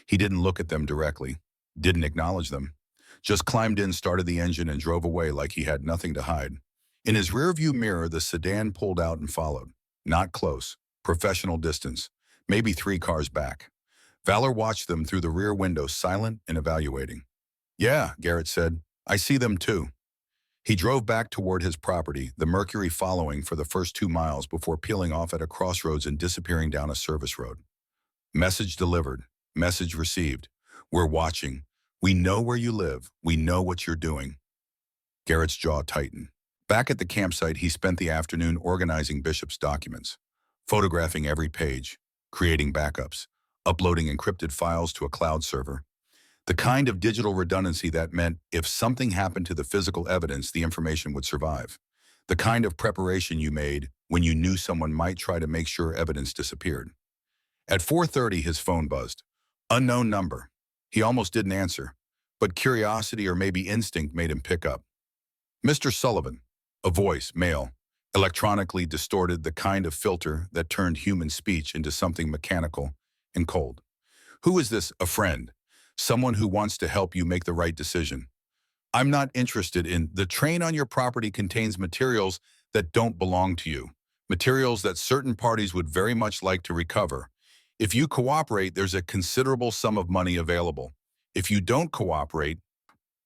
He didn't look at them directly, didn't acknowledge them. Just climbed in, started the engine, and drove away like he had nothing to hide. In his rearview mirror, the sedan pulled out and followed. Not close. Professional distance. Maybe 3 cars back. Valor watched them through the rear window, silent and evaluating. Yeah, Garrett said. I see them too. He drove back toward his property, the Mercury following for the first 2 miles before peeling off at a crossroads and disappearing down a service road. Message delivered. Message received. We're watching. We know where you live. We know what you're doing. Garrett's jaw tightened. Back at the campsite, he spent the afternoon organizing Bishop's documents, photographing every page, creating backups, uploading encrypted files to a cloud server. The kind of digital redundancy that meant if something happened to the physical evidence, the information would survive. The kind of preparation you made when you knew someone might try to make sure evidence disappeared. At 4:30, his phone buzzed. Unknown number. He almost didn't answer, but curiosity or maybe instinct made him pick up. Mr. Sullivan, a voice, male, electronically distorted, the kind of filter that turned human speech into something mechanical and cold. Who is this? A friend. Someone who wants to help you make the right decision. I'm not interested in the train on your property contains materials that don't belong to you, materials that certain parties would very much like to recover. If you cooperate, there's a considerable sum of money available. If you don't cooperate,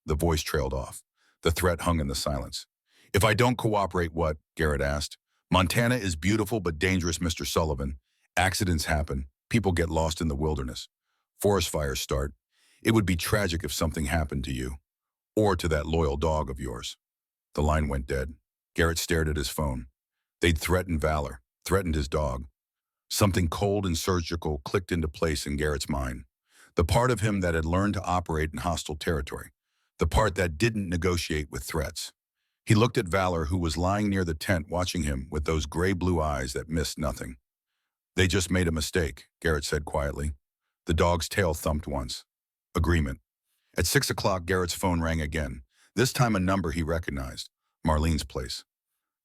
the voice trailed off. The threat hung in the silence. If I don't cooperate, what? Garrett asked. Montana is beautiful but dangerous, Mr. Sullivan. Accidents happen. People get lost in the wilderness. Forest fires start. It would be tragic if something happened to you, or to that loyal dog of yours. The line went dead. Garrett stared at his phone. They'd threatened Valor, threatened his dog. Something cold and surgical clicked into place in Garrett's mind. The part of him that had learned to operate in hostile territory. The part that didn't negotiate with threats. He looked at Valor, who was lying near the tent watching him with those gray-blue eyes that missed nothing. They just made a mistake, Garrett said quietly. The dog's tail thumped once. Agreement. At 6 o'clock, Garrett's phone rang again, this time a number he recognized, Marlene's place.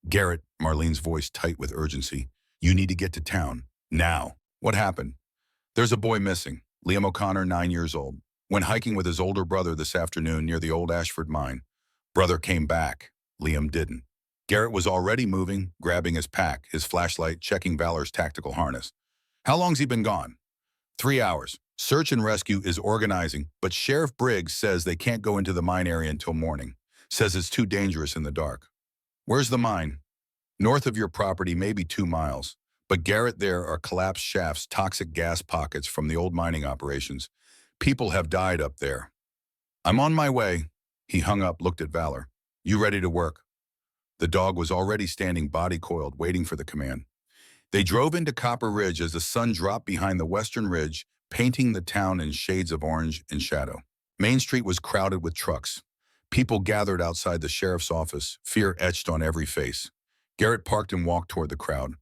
Garrett, Marlene's voice tight with urgency. You need to get to town. Now. What happened? There's a boy missing, Liam O'Connor, 9 years old. Went hiking with his older brother this afternoon near the old Ashford mine. Brother came back. Liam didn't. Garrett was already moving, grabbing his pack, his flashlight, checking Valor's tactical harness. How long's he been gone? 3 hours. Search and rescue is organizing, but Sheriff Briggs says they can't go into the mine area until morning. Says it's too dangerous in the dark. Where's the mine? North of your property, maybe 2 miles. But Garrett, there are collapsed shafts, toxic gas pockets from the old mining operations. People have died up there. I'm on my way. He hung up, looked at Valor. You ready to work? The dog was already standing body coiled, waiting for the command. They drove into Copper Ridge as the sun dropped behind the western ridge, painting the town in shades of orange and shadow. Main Street was crowded with trucks. People gathered outside the sheriff's office, fear etched on every face. Garrett parked and walked toward the crowd.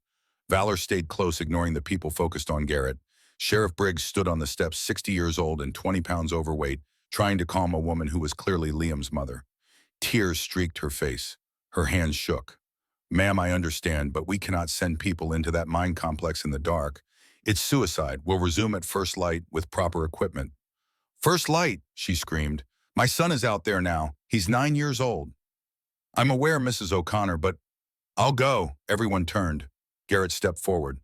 Valor stayed close, ignoring the people focused on Garrett. Sheriff Briggs stood on the steps, 60 years old and 20 pounds overweight, trying to calm a woman who was clearly Liam's mother. Tears streaked her face. Her hands shook. Ma'am, I understand, but we cannot send people into that mine complex in the dark. It's suicide. We'll resume at first light with proper equipment. First light, she screamed. My son is out there now. He's 9 years old. I'm aware, Mrs. O'Connor, but I'll go. Everyone turned. Garrett stepped forward.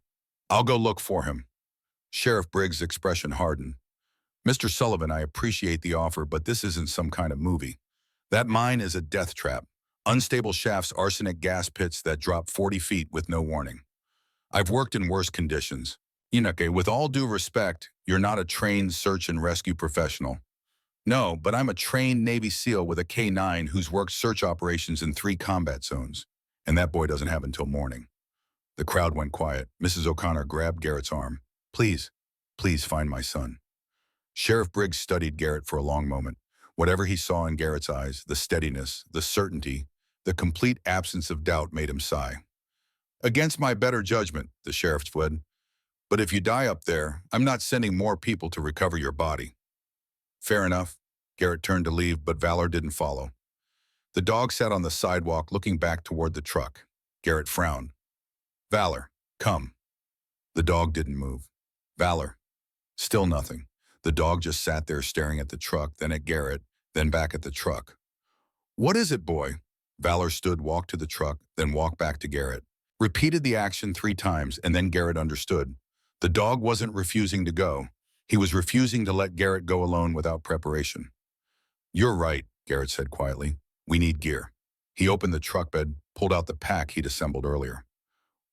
I'll go look for him. Sheriff Briggs' expression hardened. Mr. Sullivan, I appreciate the offer, but this isn't some kind of movie. That mine is a death trap. Unstable shafts, arsenic gas pits that drop 40 feet with no warning. I've worked in worse conditions. Inoke, with all due respect, you're not a trained search and rescue professional. No, but I'm a trained Navy SEAL with a K-9 who's worked search operations in 3 combat zones. And that boy doesn't have until morning. The crowd went quiet. Mrs. O'Connor grabbed Garrett's arm. Please, please find my son. Sheriff Briggs studied Garrett for a long moment. Whatever he saw in Garrett's eyes, the steadiness, the certainty, the complete absence of doubt made him sigh. Against my better judgment, the sheriff said, but if you die up there, I'm not sending more people to recover your body. Fair enough. Garrett turned to leave, but Valor didn't follow. The dog sat on the sidewalk looking back toward the truck. Garrett frowned. Valor, come. The dog didn't move. Valor. Still nothing. The dog just sat there staring at the truck, then at Garrett, then back at the truck. What is it, boy? Valor stood, walked to the truck, then walked back to Garrett. Repeated the action 3 times, and then Garrett understood. The dog wasn't refusing to go. He was refusing to let Garrett go alone without preparation. You're right, Garrett said quietly. We need gear. He opened the truck bed, pulled out the pack he'd assembled earlier.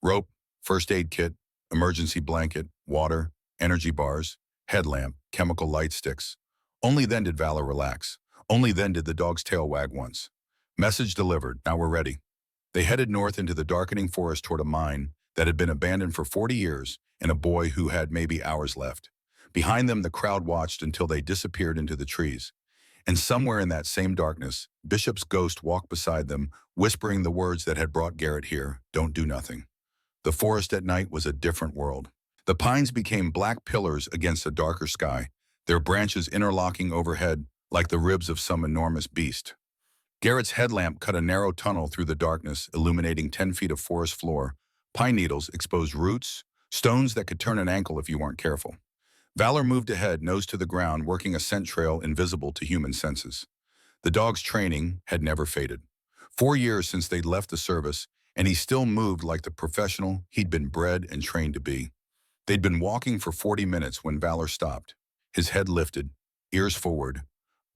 Rope, first aid kit, emergency blanket, water, energy bars, headlamp, chemical light sticks. Only then did Valor relax. Only then did the dog's tail wag once. Message delivered. Now we're ready. They headed north into the darkening forest toward a mine that had been abandoned for 40 years and a boy who had maybe hours left. Behind them, the crowd watched until they disappeared into the trees. And somewhere in that same darkness, Bishop's ghost walked beside them, whispering the words that had brought Garrett here, don't do nothing. The forest at night was a different world. The pines became black pillars against a darker sky, their branches interlocking overhead like the ribs of some enormous beast. Garrett's headlamp cut a narrow tunnel through the darkness, illuminating 10 feet of forest floor. Pine needles exposed roots, stones that could turn an ankle if you weren't careful. Valor moved ahead, nose to the ground, working a scent trail invisible to human senses. The dog's training had never faded. 4 years since they'd left the service, and he still moved like the professional he'd been bred and trained to be. They'd been walking for 40 minutes when Valor stopped. His head lifted, ears forward,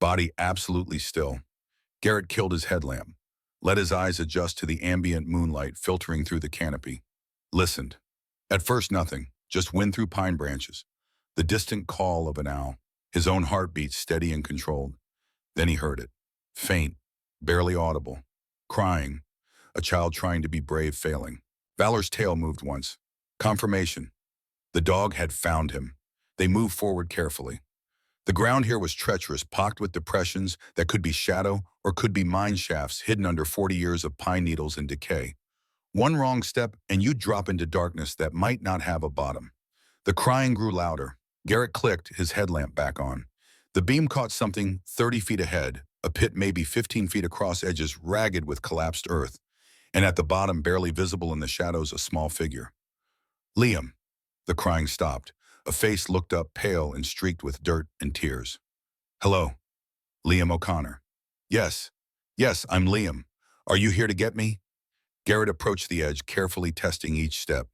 body absolutely still. Garrett killed his headlamp, let his eyes adjust to the ambient moonlight filtering through the canopy. Listened. At first nothing, just wind through pine branches. The distant call of an owl, his own heartbeat steady and controlled. Then he heard it. Faint, barely audible. Crying. A child trying to be brave failing. Valor's tail moved once. Confirmation. The dog had found him. They moved forward carefully. The ground here was treacherous, pocked with depressions that could be shadow or could be mine shafts hidden under 40 years of pine needles and decay. One wrong step and you'd drop into darkness that might not have a bottom. The crying grew louder. Garrett clicked his headlamp back on. The beam caught something 30 feet ahead, a pit maybe 15 feet across, edges ragged with collapsed earth, and at the bottom, barely visible in the shadows, a small figure. Liam. The crying stopped. A face looked up, pale and streaked with dirt and tears. Hello. Liam O'Connor. Yes, I'm Liam. Are you here to get me? Garrett approached the edge, carefully testing each step.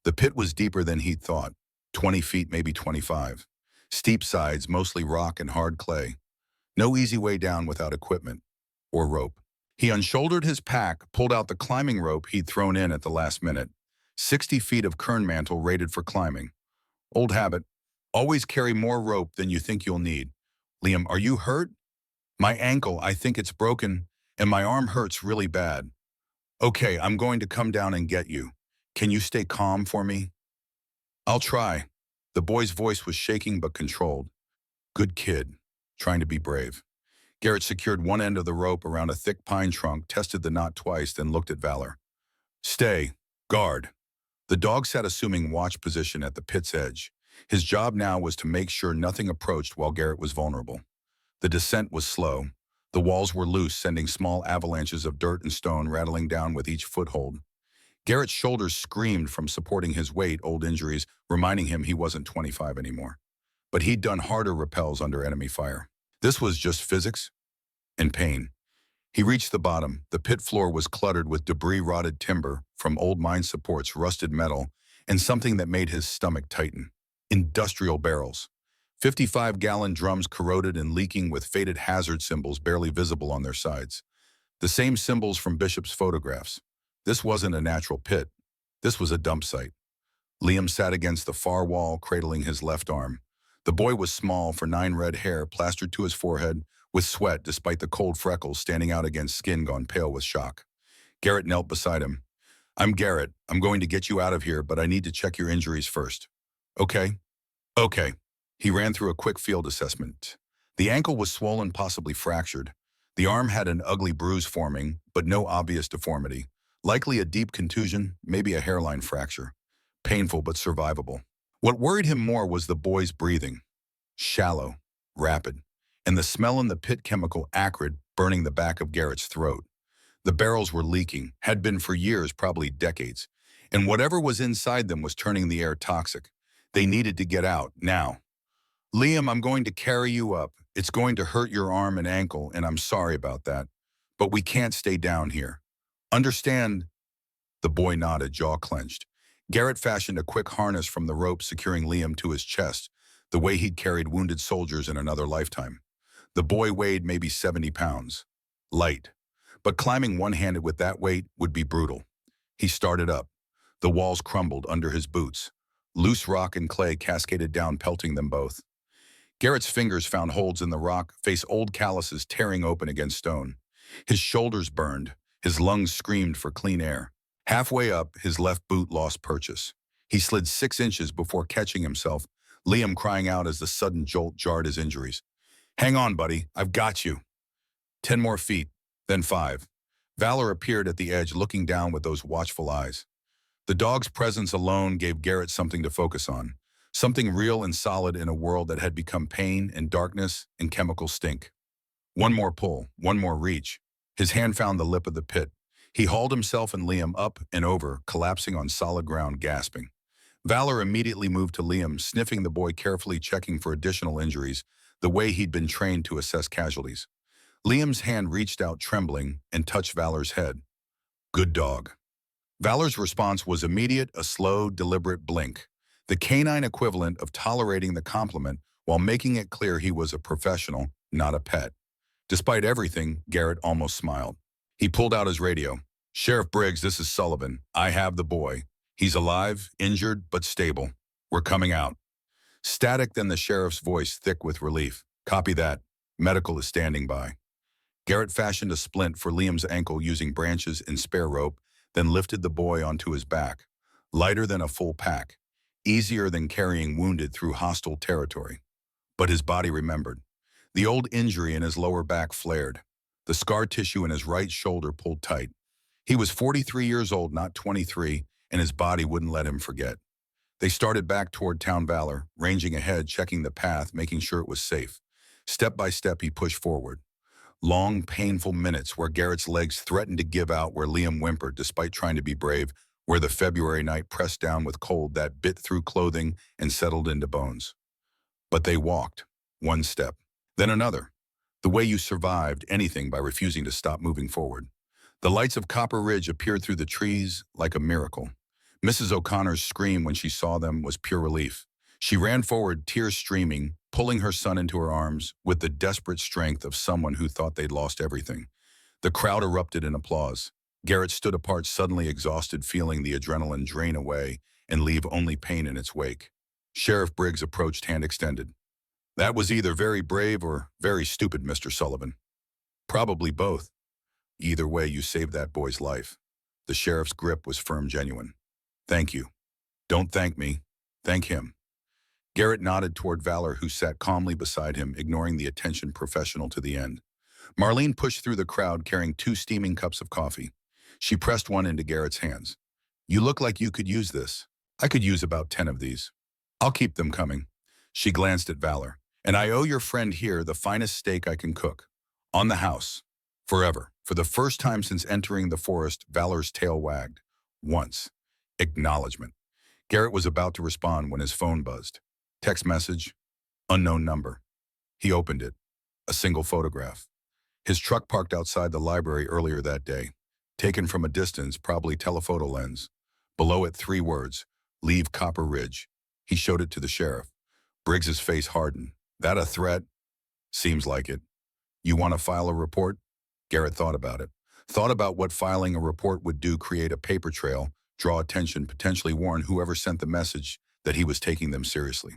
The pit was deeper than he'd thought, 20 feet, maybe 25. Steep sides, mostly rock and hard clay. No easy way down without equipment or rope. He unshouldered his pack, pulled out the climbing rope he'd thrown in at the last minute. 60 feet of kern mantle rated for climbing. Old habit. Always carry more rope than you think you'll need. Liam, are you hurt? My ankle, I think it's broken, and my arm hurts really bad. Okay, I'm going to come down and get you. Can you stay calm for me? I'll try. The boy's voice was shaking but controlled. Good kid, trying to be brave. Garrett secured one end of the rope around a thick pine trunk, tested the knot twice, then looked at Valor. Stay. Guard. The dog sat assuming watch position at the pit's edge. His job now was to make sure nothing approached while Garrett was vulnerable. The descent was slow. The walls were loose, sending small avalanches of dirt and stone rattling down with each foothold. Garrett's shoulders screamed from supporting his weight, old injuries reminding him he wasn't 25 anymore. But he'd done harder rappels under enemy fire. This was just physics and pain. He reached the bottom. The pit floor was cluttered with debris, rotted timber from old mine supports, rusted metal, and something that made his stomach tighten. Industrial barrels. 55-gallon drums corroded and leaking with faded hazard symbols barely visible on their sides. The same symbols from Bishop's photographs. This wasn't a natural pit. This was a dump site. Liam sat against the far wall, cradling his left arm. The boy was small for 9, red hair plastered to his forehead, with sweat despite the cold freckles standing out against skin gone pale with shock. Garrett knelt beside him. "I'm Garrett. I'm going to get you out of here, but I need to check your injuries first." "Okay." "Okay." He ran through a quick field assessment. The ankle was swollen, possibly fractured. The arm had an ugly bruise forming, but no obvious deformity. Likely a deep contusion, maybe a hairline fracture. Painful but survivable. What worried him more was the boy's breathing. Shallow, rapid, and the smell in the pit chemical acrid, burning the back of Garrett's throat. The barrels were leaking, had been for years, probably decades, and whatever was inside them was turning the air toxic. They needed to get out, now. "Liam, I'm going to carry you up. It's going to hurt your arm and ankle, and I'm sorry about that. But we can't stay down here. Understand?" The boy nodded, jaw clenched. Garrett fashioned a quick harness from the rope securing Liam to his chest, the way he'd carried wounded soldiers in another lifetime. The boy weighed maybe 70 pounds. Light. But climbing one-handed with that weight would be brutal. He started up. The walls crumbled under his boots. Loose rock and clay cascaded down, pelting them both. Garrett's fingers found holes in the rock, face old calluses tearing open against stone. His shoulders burned. His lungs screamed for clean air. Halfway up, his left boot lost purchase. He slid 6 inches before catching himself, Liam crying out as the sudden jolt jarred his injuries. "Hang on, buddy. I've got you." 10 more feet, then 5. Valor appeared at the edge, looking down with those watchful eyes. The dog's presence alone gave Garrett something to focus on, something real and solid in a world that had become pain and darkness and chemical stink. One more pull, one more reach. His hand found the lip of the pit. He hauled himself and Liam up and over, collapsing on solid ground, gasping. Valor immediately moved to Liam, sniffing the boy carefully, checking for additional injuries, the way he'd been trained to assess casualties. Liam's hand reached out, trembling, and touched Valor's head. "Good dog." Valor's response was immediate, a slow, deliberate blink, the canine equivalent of tolerating the compliment while making it clear he was a professional, not a pet. Despite everything, Garrett almost smiled. He pulled out his radio. "Sheriff Briggs, this is Sullivan. I have the boy. He's alive, injured, but stable. We're coming out." Static, then the sheriff's voice, thick with relief. "Copy that. Medical is standing by." Garrett fashioned a splint for Liam's ankle using branches and spare rope, then lifted the boy onto his back. Lighter than a full pack. Easier than carrying wounded through hostile territory. But his body remembered. The old injury in his lower back flared. The scar tissue in his right shoulder pulled tight. He was 43 years old, not 23, and his body wouldn't let him forget. They started back toward Town Valor, ranging ahead, checking the path, making sure it was safe. Step by step, he pushed forward. Long, painful minutes where Garrett's legs threatened to give out, where Liam whimpered despite trying to be brave, where the February night pressed down with cold that bit through clothing and settled into bones. But they walked, one step, then another. The way you survived anything by refusing to stop moving forward. The lights of Copper Ridge appeared through the trees like a miracle. Mrs. O'Connor's scream when she saw them was pure relief. She ran forward, tears streaming, pulling her son into her arms with the desperate strength of someone who thought they'd lost everything. The crowd erupted in applause. Garrett stood apart, suddenly exhausted, feeling the adrenaline drain away and leave only pain in its wake. Sheriff Briggs approached, hand extended. "That was either very brave or very stupid, Mr. Sullivan." "Probably both. Either way, you saved that boy's life." The sheriff's grip was firm, genuine. "Thank you. Don't thank me. Thank him." Garrett nodded toward Valor, who sat calmly beside him, ignoring the attention professional to the end. Marlene pushed through the crowd, carrying 2 steaming cups of coffee. She pressed one into Garrett's hands. "You look like you could use this. I could use about 10 of these. I'll keep them coming." She glanced at Valor. "And I owe your friend here the finest steak I can cook. On the house. Forever. For the first time since entering the forest, Valor's tail wagged. Once. Acknowledgement. Garrett was about to respond when his phone buzzed. Text message. Unknown number. He opened it. A single photograph. His truck parked outside the library earlier that day. Taken from a distance, probably telephoto lens. Below it, 3 words. Leave Copper Ridge. He showed it to the sheriff. Briggs's face hardened. That a threat? Seems like it. You want to file a report? Garrett thought about it. Thought about what filing a report would do: create a paper trail, draw attention, potentially warn whoever sent the message that he was taking them seriously.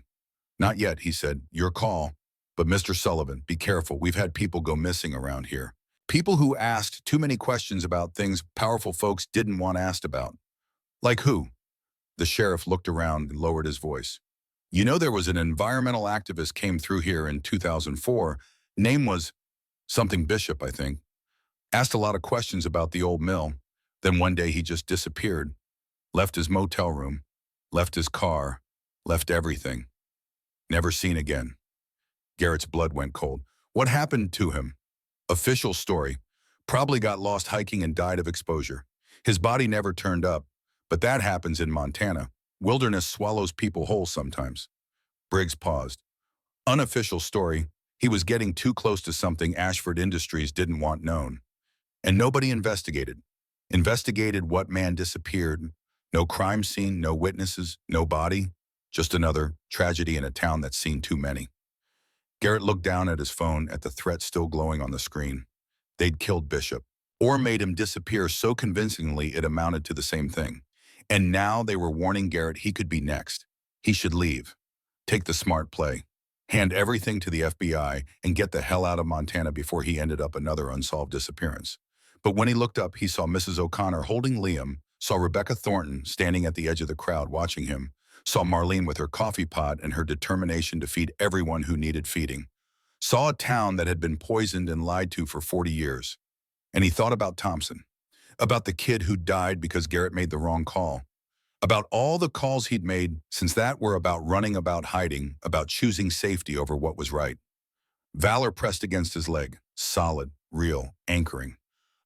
Not yet, he said. Your call. But Mr. Sullivan, be careful. We've had people go missing around here. People who asked too many questions about things powerful folks didn't want asked about. Like who? The sheriff looked around and lowered his voice. You know, there was an environmental activist came through here in 2004. Name was something Bishop, I think. Asked a lot of questions about the old mill. Then one day he just disappeared. Left his motel room. Left his car. Left everything. Never seen again. Garrett's blood went cold. What happened to him? Official story. Probably got lost hiking and died of exposure. His body never turned up, but that happens in Montana. Wilderness swallows people whole sometimes. Briggs paused. Unofficial story. He was getting too close to something Ashford Industries didn't want known. And nobody investigated. Investigated what man disappeared. No crime scene, no witnesses, no body. Just another tragedy in a town that's seen too many. Garrett looked down at his phone at the threat still glowing on the screen. They'd killed Bishop, or made him disappear so convincingly it amounted to the same thing. And now they were warning Garrett he could be next. He should leave. Take the smart play. Hand everything to the FBI and get the hell out of Montana before he ended up another unsolved disappearance. But when he looked up, he saw Mrs. O'Connor holding Liam, saw Rebecca Thornton standing at the edge of the crowd watching him, saw Marlene with her coffee pot and her determination to feed everyone who needed feeding, saw a town that had been poisoned and lied to for 40 years. And he thought about Thompson, about the kid who died because Garrett made the wrong call, about all the calls he'd made since that were about running, about hiding, about choosing safety over what was right. Valor pressed against his leg, solid, real, anchoring.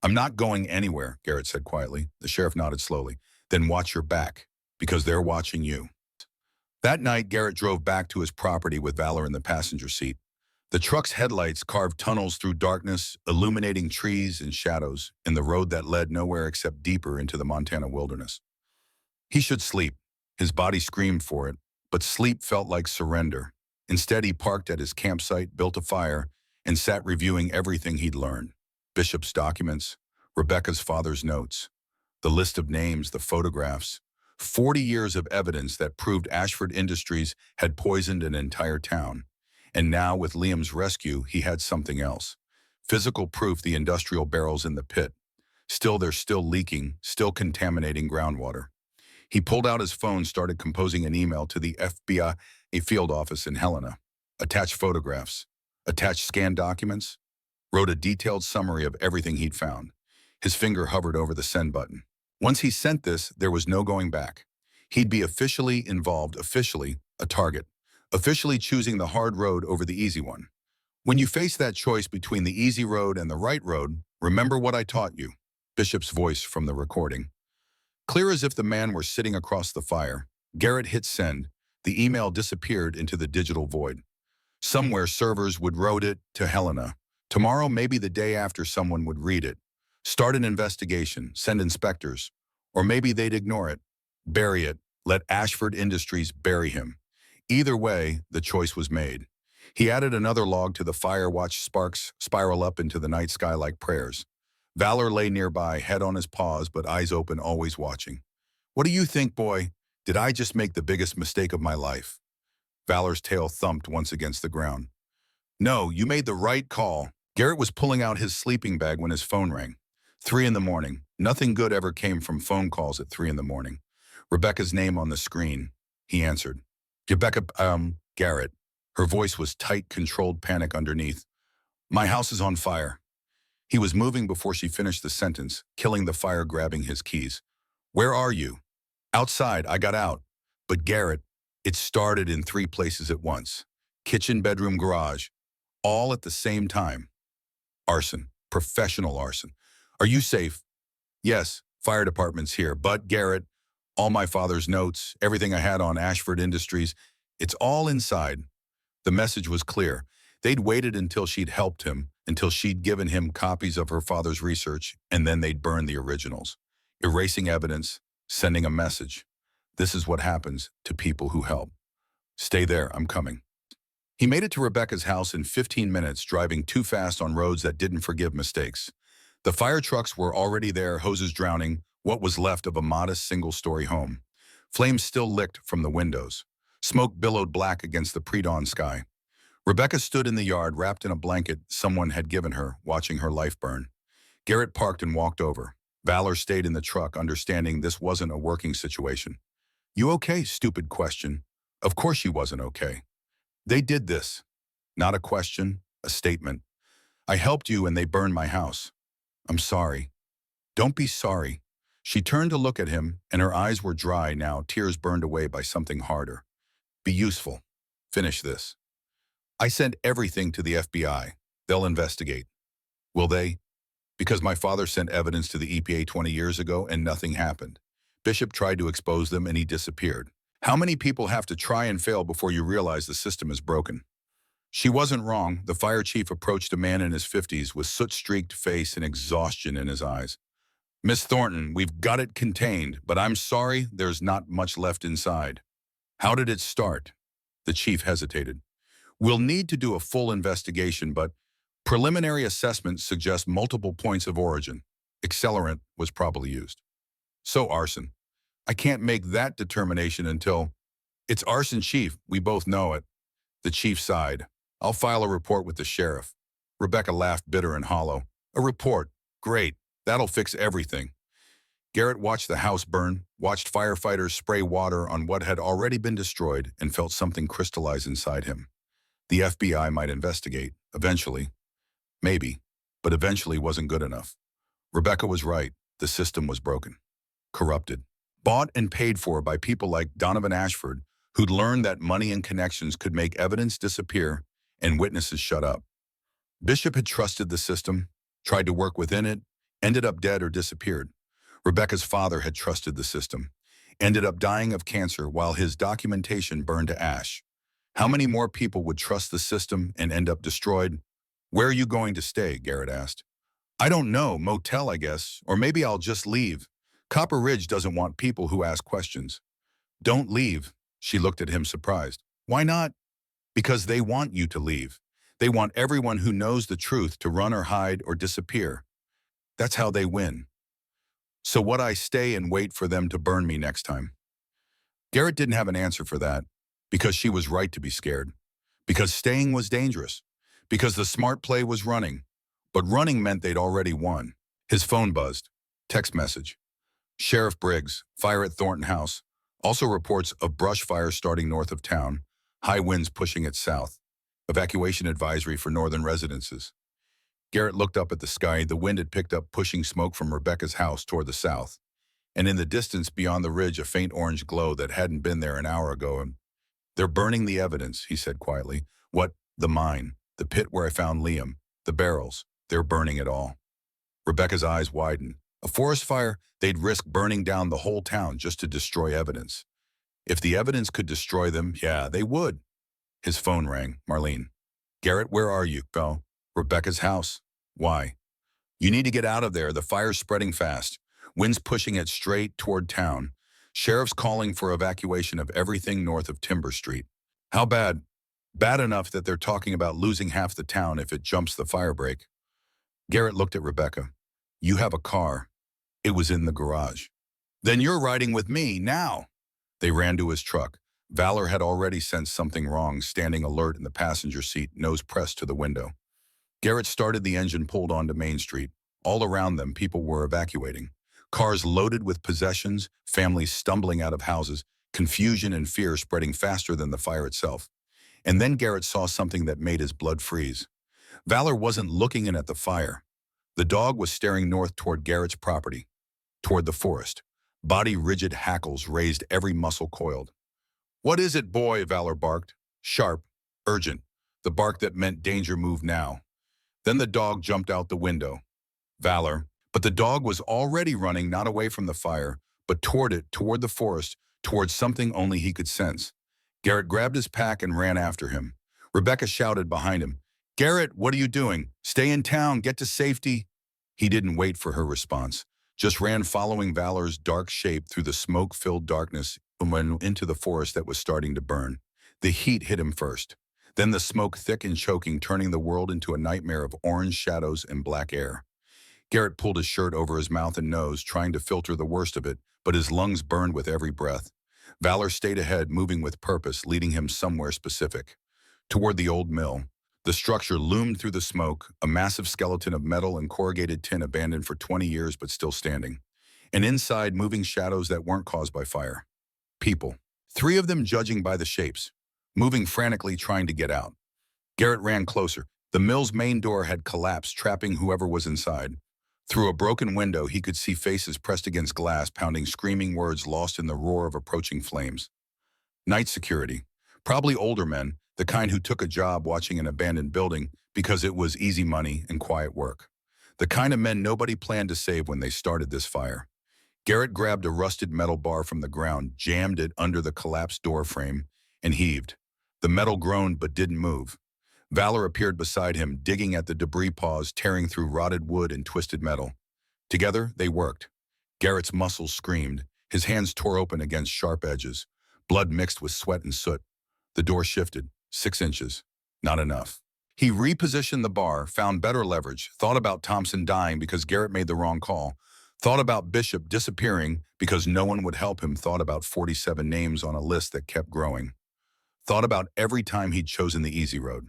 I'm not going anywhere, Garrett said quietly. The sheriff nodded slowly. Then watch your back, because they're watching you. That night, Garrett drove back to his property with Valor in the passenger seat. The truck's headlights carved tunnels through darkness, illuminating trees and shadows in the road that led nowhere except deeper into the Montana wilderness. He should sleep. His body screamed for it, but sleep felt like surrender. Instead, he parked at his campsite, built a fire, and sat reviewing everything he'd learned. Bishop's documents, Rebecca's father's notes, the list of names, the photographs, 40 years of evidence that proved Ashford Industries had poisoned an entire town. And now, with Liam's rescue, he had something else. Physical proof: the industrial barrels in the pit. They're still leaking, still contaminating groundwater. He pulled out his phone, started composing an email to the FBI, a field office in Helena. Attached photographs, attached scanned documents, wrote a detailed summary of everything he'd found. His finger hovered over the send button. Once he sent this, there was no going back. He'd be officially involved, officially a target, officially choosing the hard road over the easy one. When you face that choice between the easy road and the right road, remember what I taught you. Bishop's voice from the recording. Clear as if the man were sitting across the fire. Garrett hit send. The email disappeared into the digital void. Somewhere servers would route it to Helena. Tomorrow, maybe the day after, someone would read it. Start an investigation, send inspectors. Or maybe they'd ignore it. Bury it. Let Ashford Industries bury him. Either way, the choice was made. He added another log to the fire, watched sparks spiral up into the night sky like prayers. Valor lay nearby, head on his paws, but eyes open, always watching. What do you think, boy? Did I just make the biggest mistake of my life? Valor's tail thumped once against the ground. No, you made the right call. Garrett was pulling out his sleeping bag when his phone rang. 3 in the morning. Nothing good ever came from phone calls at 3 in the morning. Rebecca's name on the screen. He answered. Rebecca, Garrett. Her voice was tight, controlled panic underneath. My house is on fire. He was moving before she finished the sentence, killing the fire, grabbing his keys. Where are you? Outside, I got out. But Garrett, it started in 3 places at once. Kitchen, bedroom, garage. All at the same time. Arson. Professional arson. Are you safe? Yes, fire department's here. But, Garrett, all my father's notes, everything I had on Ashford Industries, it's all inside. The message was clear. They'd waited until she'd helped him, until she'd given him copies of her father's research, and then they'd burn the originals. Erasing evidence, sending a message. This is what happens to people who help. Stay there, I'm coming. He made it to Rebecca's house in 15 minutes, driving too fast on roads that didn't forgive mistakes. The fire trucks were already there, hoses drowning what was left of a modest single-story home. Flames still licked from the windows. Smoke billowed black against the pre-dawn sky. Rebecca stood in the yard, wrapped in a blanket someone had given her, watching her life burn. Garrett parked and walked over. Valor stayed in the truck, understanding this wasn't a working situation. You okay? Stupid question. Of course she wasn't okay. They did this. Not a question, a statement. I helped you and they burned my house. I'm sorry. Don't be sorry. She turned to look at him, and her eyes were dry now, tears burned away by something harder. Be useful. Finish this. I sent everything to the FBI. They'll investigate. Will they? Because my father sent evidence to the EPA 20 years ago and nothing happened. Bishop tried to expose them and he disappeared. How many people have to try and fail before you realize the system is broken? She wasn't wrong. The fire chief approached a man in his 50s with soot-streaked face and exhaustion in his eyes. Miss Thornton, we've got it contained, but I'm sorry there's not much left inside. How did it start? The chief hesitated. We'll need to do a full investigation, but preliminary assessments suggest multiple points of origin. Accelerant was probably used. So arson. I can't make that determination until... It's arson, chief. We both know it. The chief sighed. I'll file a report with the sheriff. Rebecca laughed bitter and hollow. A report. Great. That'll fix everything. Garrett watched the house burn, watched firefighters spray water on what had already been destroyed, and felt something crystallize inside him. The FBI might investigate, eventually. Maybe, but eventually wasn't good enough. Rebecca was right. The system was broken. Corrupted. Bought and paid for by people like Donovan Ashford, who'd learned that money and connections could make evidence disappear and witnesses shut up. Bishop had trusted the system, tried to work within it, ended up dead or disappeared. Rebecca's father had trusted the system, ended up dying of cancer while his documentation burned to ash. How many more people would trust the system and end up destroyed? Where are you going to stay? Garrett asked. I don't know, motel, I guess, or maybe I'll just leave. Copper Ridge doesn't want people who ask questions. Don't leave. She looked at him surprised. Why not? Because they want you to leave. They want everyone who knows the truth to run or hide or disappear. That's how they win. So would I stay and wait for them to burn me next time? Garrett didn't have an answer for that, because she was right to be scared. Because staying was dangerous. Because the smart play was running. But running meant they'd already won. His phone buzzed. Text message. Sheriff Briggs, fire at Thornton House. Also reports of brush fire starting north of town. High winds pushing it south. Evacuation advisory for northern residences. Garrett looked up at the sky. The wind had picked up, pushing smoke from Rebecca's house toward the south. And in the distance beyond the ridge, a faint orange glow that hadn't been there an hour ago. They're burning the evidence, he said quietly. What? The mine. The pit where I found Liam. The barrels. They're burning it all. Rebecca's eyes widened. A forest fire? They'd risk burning down the whole town just to destroy evidence. If the evidence could destroy them, yeah, they would. His phone rang. Marlene. Garrett, where are you? Oh, Rebecca's house. Why? You need to get out of there. The fire's spreading fast. Wind's pushing it straight toward town. Sheriff's calling for evacuation of everything north of Timber Street. How bad? Bad enough that they're talking about losing half the town if it jumps the fire break. Garrett looked at Rebecca. You have a car. It was in the garage. Then you're riding with me now. They ran to his truck. Valor had already sensed something wrong, standing alert in the passenger seat, nose pressed to the window. Garrett started the engine, pulled onto Main Street. All around them, people were evacuating. Cars loaded with possessions, families stumbling out of houses, confusion and fear spreading faster than the fire itself. And then Garrett saw something that made his blood freeze. Valor wasn't looking in at the fire. The dog was staring north toward Garrett's property, toward the forest. Body rigid, hackles raised, every muscle coiled. What is it, boy? Valor barked. Sharp, urgent. The bark that meant danger moved now. Then the dog jumped out the window. Valor. But the dog was already running not away from the fire, but toward it, toward the forest, towards something only he could sense. Garrett grabbed his pack and ran after him. Rebecca shouted behind him, "Garrett, what are you doing? Stay in town, get to safety." He didn't wait for her response, just ran following Valor's dark shape through the smoke-filled darkness and went into the forest that was starting to burn. The heat hit him first. Then the smoke thick and choking, turning the world into a nightmare of orange shadows and black air. Garrett pulled his shirt over his mouth and nose, trying to filter the worst of it, but his lungs burned with every breath. Valor stayed ahead, moving with purpose, leading him somewhere specific. Toward the old mill. The structure loomed through the smoke, a massive skeleton of metal and corrugated tin abandoned for 20 years but still standing. And inside, moving shadows that weren't caused by fire. People. 3 of them judging by the shapes, moving frantically trying to get out. Garrett ran closer. The mill's main door had collapsed, trapping whoever was inside. Through a broken window, he could see faces pressed against glass, pounding screaming words lost in the roar of approaching flames. Night security. Probably older men, the kind who took a job watching an abandoned building because it was easy money and quiet work. The kind of men nobody planned to save when they started this fire. Garrett grabbed a rusted metal bar from the ground, jammed it under the collapsed door frame, and heaved. The metal groaned but didn't move. Valor appeared beside him, digging at the debris paws, tearing through rotted wood and twisted metal. Together, they worked. Garrett's muscles screamed. His hands tore open against sharp edges. Blood mixed with sweat and soot. The door shifted. 6 inches. Not enough. He repositioned the bar, found better leverage, thought about Thompson dying because Garrett made the wrong call, thought about Bishop disappearing because no one would help him, thought about 47 names on a list that kept growing. Thought about every time he'd chosen the easy road.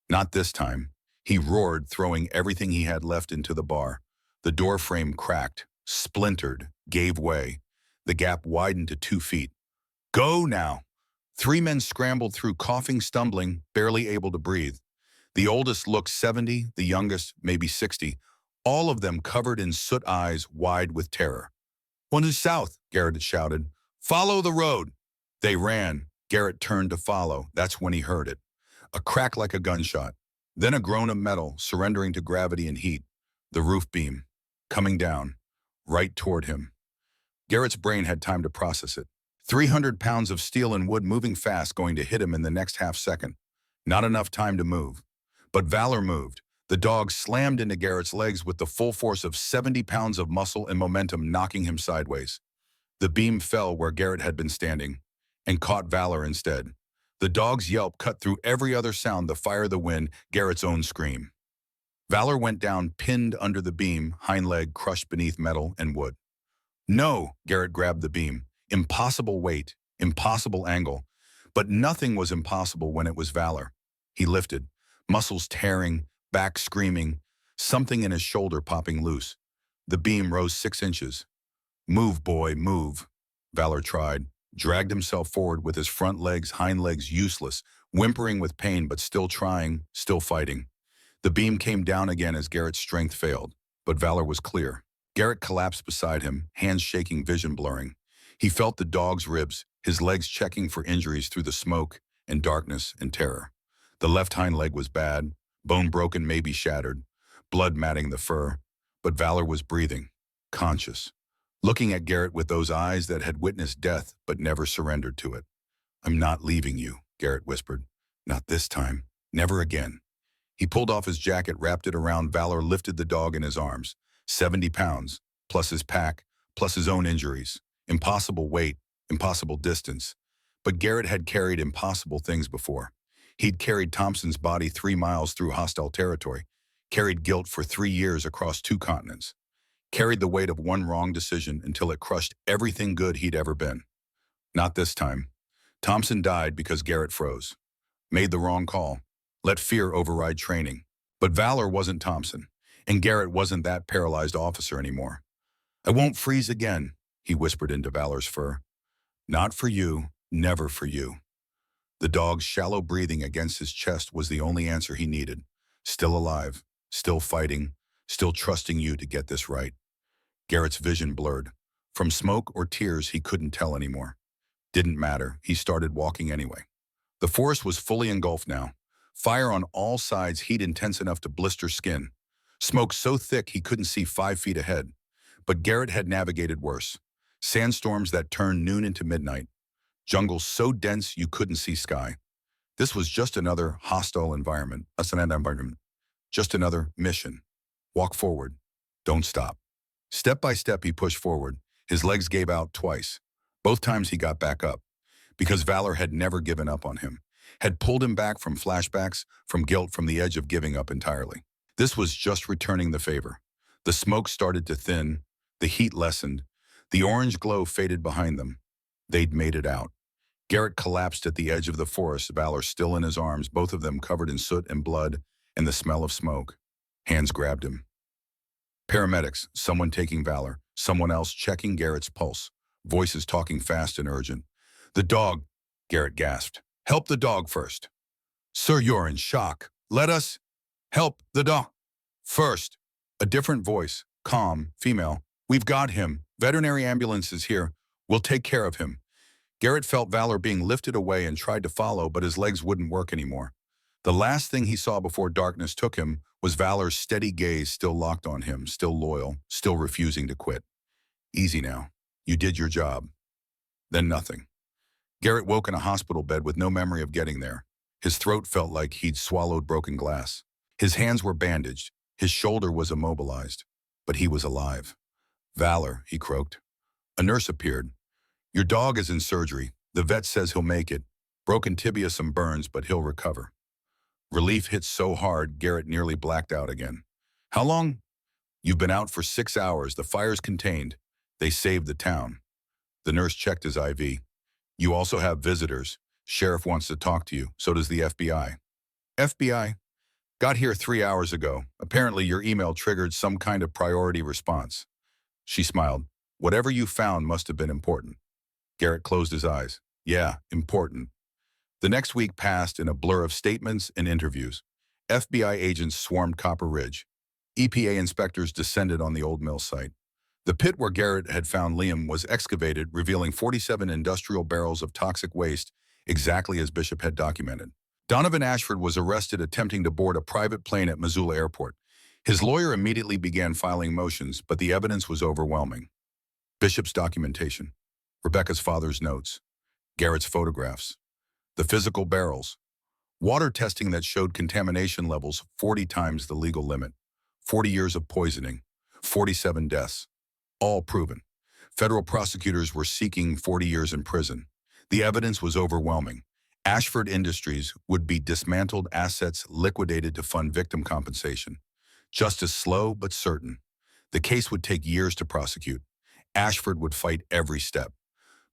Not this time. He roared, throwing everything he had left into the bar. The door frame cracked, splintered, gave way. The gap widened to 2 feet. Go now! 3 men scrambled through, coughing, stumbling, barely able to breathe. The oldest looked 70, the youngest maybe 60, all of them covered in soot, eyes wide with terror. "One is south," Garrett shouted. "Follow the road." They ran. Garrett turned to follow. That's when he heard it. A crack like a gunshot. Then a groan of metal, surrendering to gravity and heat. The roof beam. Coming down. Right toward him. Garrett's brain had time to process it. 300 pounds of steel and wood moving fast, going to hit him in the next half second. Not enough time to move. But Valor moved. The dog slammed into Garrett's legs with the full force of 70 pounds of muscle and momentum, knocking him sideways. The beam fell where Garrett had been standing, and caught Valor instead. The dog's yelp cut through every other sound, the fire, the wind, Garrett's own scream. Valor went down, pinned under the beam, hind leg crushed beneath metal and wood. No, Garrett grabbed the beam. Impossible weight, impossible angle. But nothing was impossible when it was Valor. He lifted, muscles tearing, back screaming, something in his shoulder popping loose. The beam rose 6 inches. "Move, boy, move," Valor tried. Dragged himself forward with his front legs, hind legs useless, whimpering with pain but still trying, still fighting. The beam came down again as Garrett's strength failed, but Valor was clear. Garrett collapsed beside him, hands shaking, vision blurring. He felt the dog's ribs, his legs checking for injuries through the smoke and darkness and terror. The left hind leg was bad, bone broken, maybe shattered, blood matting the fur, but Valor was breathing, conscious. Looking at Garrett with those eyes that had witnessed death but never surrendered to it. "I'm not leaving you," Garrett whispered. "Not this time. Never again." He pulled off his jacket, wrapped it around Valor, lifted the dog in his arms. 70 pounds, plus his pack, plus his own injuries. Impossible weight, impossible distance. But Garrett had carried impossible things before. He'd carried Thompson's body 3 miles through hostile territory, carried guilt for 3 years across 2 continents. Carried the weight of one wrong decision until it crushed everything good he'd ever been. Not this time. Thompson died because Garrett froze. Made the wrong call. Let fear override training. But Valor wasn't Thompson, and Garrett wasn't that paralyzed officer anymore. "I won't freeze again," he whispered into Valor's fur. "Not for you, never for you." The dog's shallow breathing against his chest was the only answer he needed. Still alive, still fighting, still trusting you to get this right. Garrett's vision blurred. From smoke or tears, he couldn't tell anymore. Didn't matter. He started walking anyway. The forest was fully engulfed now. Fire on all sides, heat intense enough to blister skin. Smoke so thick he couldn't see 5 feet ahead. But Garrett had navigated worse. Sandstorms that turned noon into midnight. Jungle so dense you couldn't see sky. This was just another hostile environment. Just another mission. Walk forward. Don't stop. Step by step he pushed forward. His legs gave out twice. Both times he got back up. Because valor had never given up on him. Had pulled him back from flashbacks, from guilt, from the edge of giving up entirely. This was just returning the favor. The smoke started to thin. The heat lessened. The orange glow faded behind them. They'd made it out. Garrett collapsed at the edge of the forest, Valor still in his arms, both of them covered in soot and blood and the smell of smoke. Hands grabbed him. Paramedics, someone taking Valor, someone else checking Garrett's pulse, voices talking fast and urgent. The dog, Garrett gasped. Help the dog first. Sir, you're in shock. Let us help the dog first. A different voice, calm, female. We've got him. Veterinary ambulance is here. We'll take care of him. Garrett felt Valor being lifted away and tried to follow, but his legs wouldn't work anymore. The last thing he saw before darkness took him was Valor's steady gaze still locked on him, still loyal, still refusing to quit. Easy now. You did your job. Then nothing. Garrett woke in a hospital bed with no memory of getting there. His throat felt like he'd swallowed broken glass. His hands were bandaged. His shoulder was immobilized. But he was alive. Valor, he croaked. A nurse appeared. Your dog is in surgery. The vet says he'll make it. Broken tibia, some burns, but he'll recover. Relief hit so hard, Garrett nearly blacked out again. How long? You've been out for 6 hours. The fire's contained. They saved the town. The nurse checked his IV. You also have visitors. Sheriff wants to talk to you. So does the FBI. FBI? Got here 3 hours ago. Apparently your email triggered some kind of priority response. She smiled. Whatever you found must have been important. Garrett closed his eyes. Yeah, important. The next week passed in a blur of statements and interviews. FBI agents swarmed Copper Ridge. EPA inspectors descended on the old mill site. The pit where Garrett had found Liam was excavated, revealing 47 industrial barrels of toxic waste, exactly as Bishop had documented. Donovan Ashford was arrested attempting to board a private plane at Missoula Airport. His lawyer immediately began filing motions, but the evidence was overwhelming. Bishop's documentation, Rebecca's father's notes, Garrett's photographs, the physical barrels, water testing that showed contamination levels 40 times the legal limit, 40 years of poisoning, 47 deaths, all proven. Federal prosecutors were seeking 40 years in prison. The evidence was overwhelming. Ashford Industries would be dismantled, assets liquidated to fund victim compensation. Justice slow but certain. The case would take years to prosecute. Ashford would fight every step.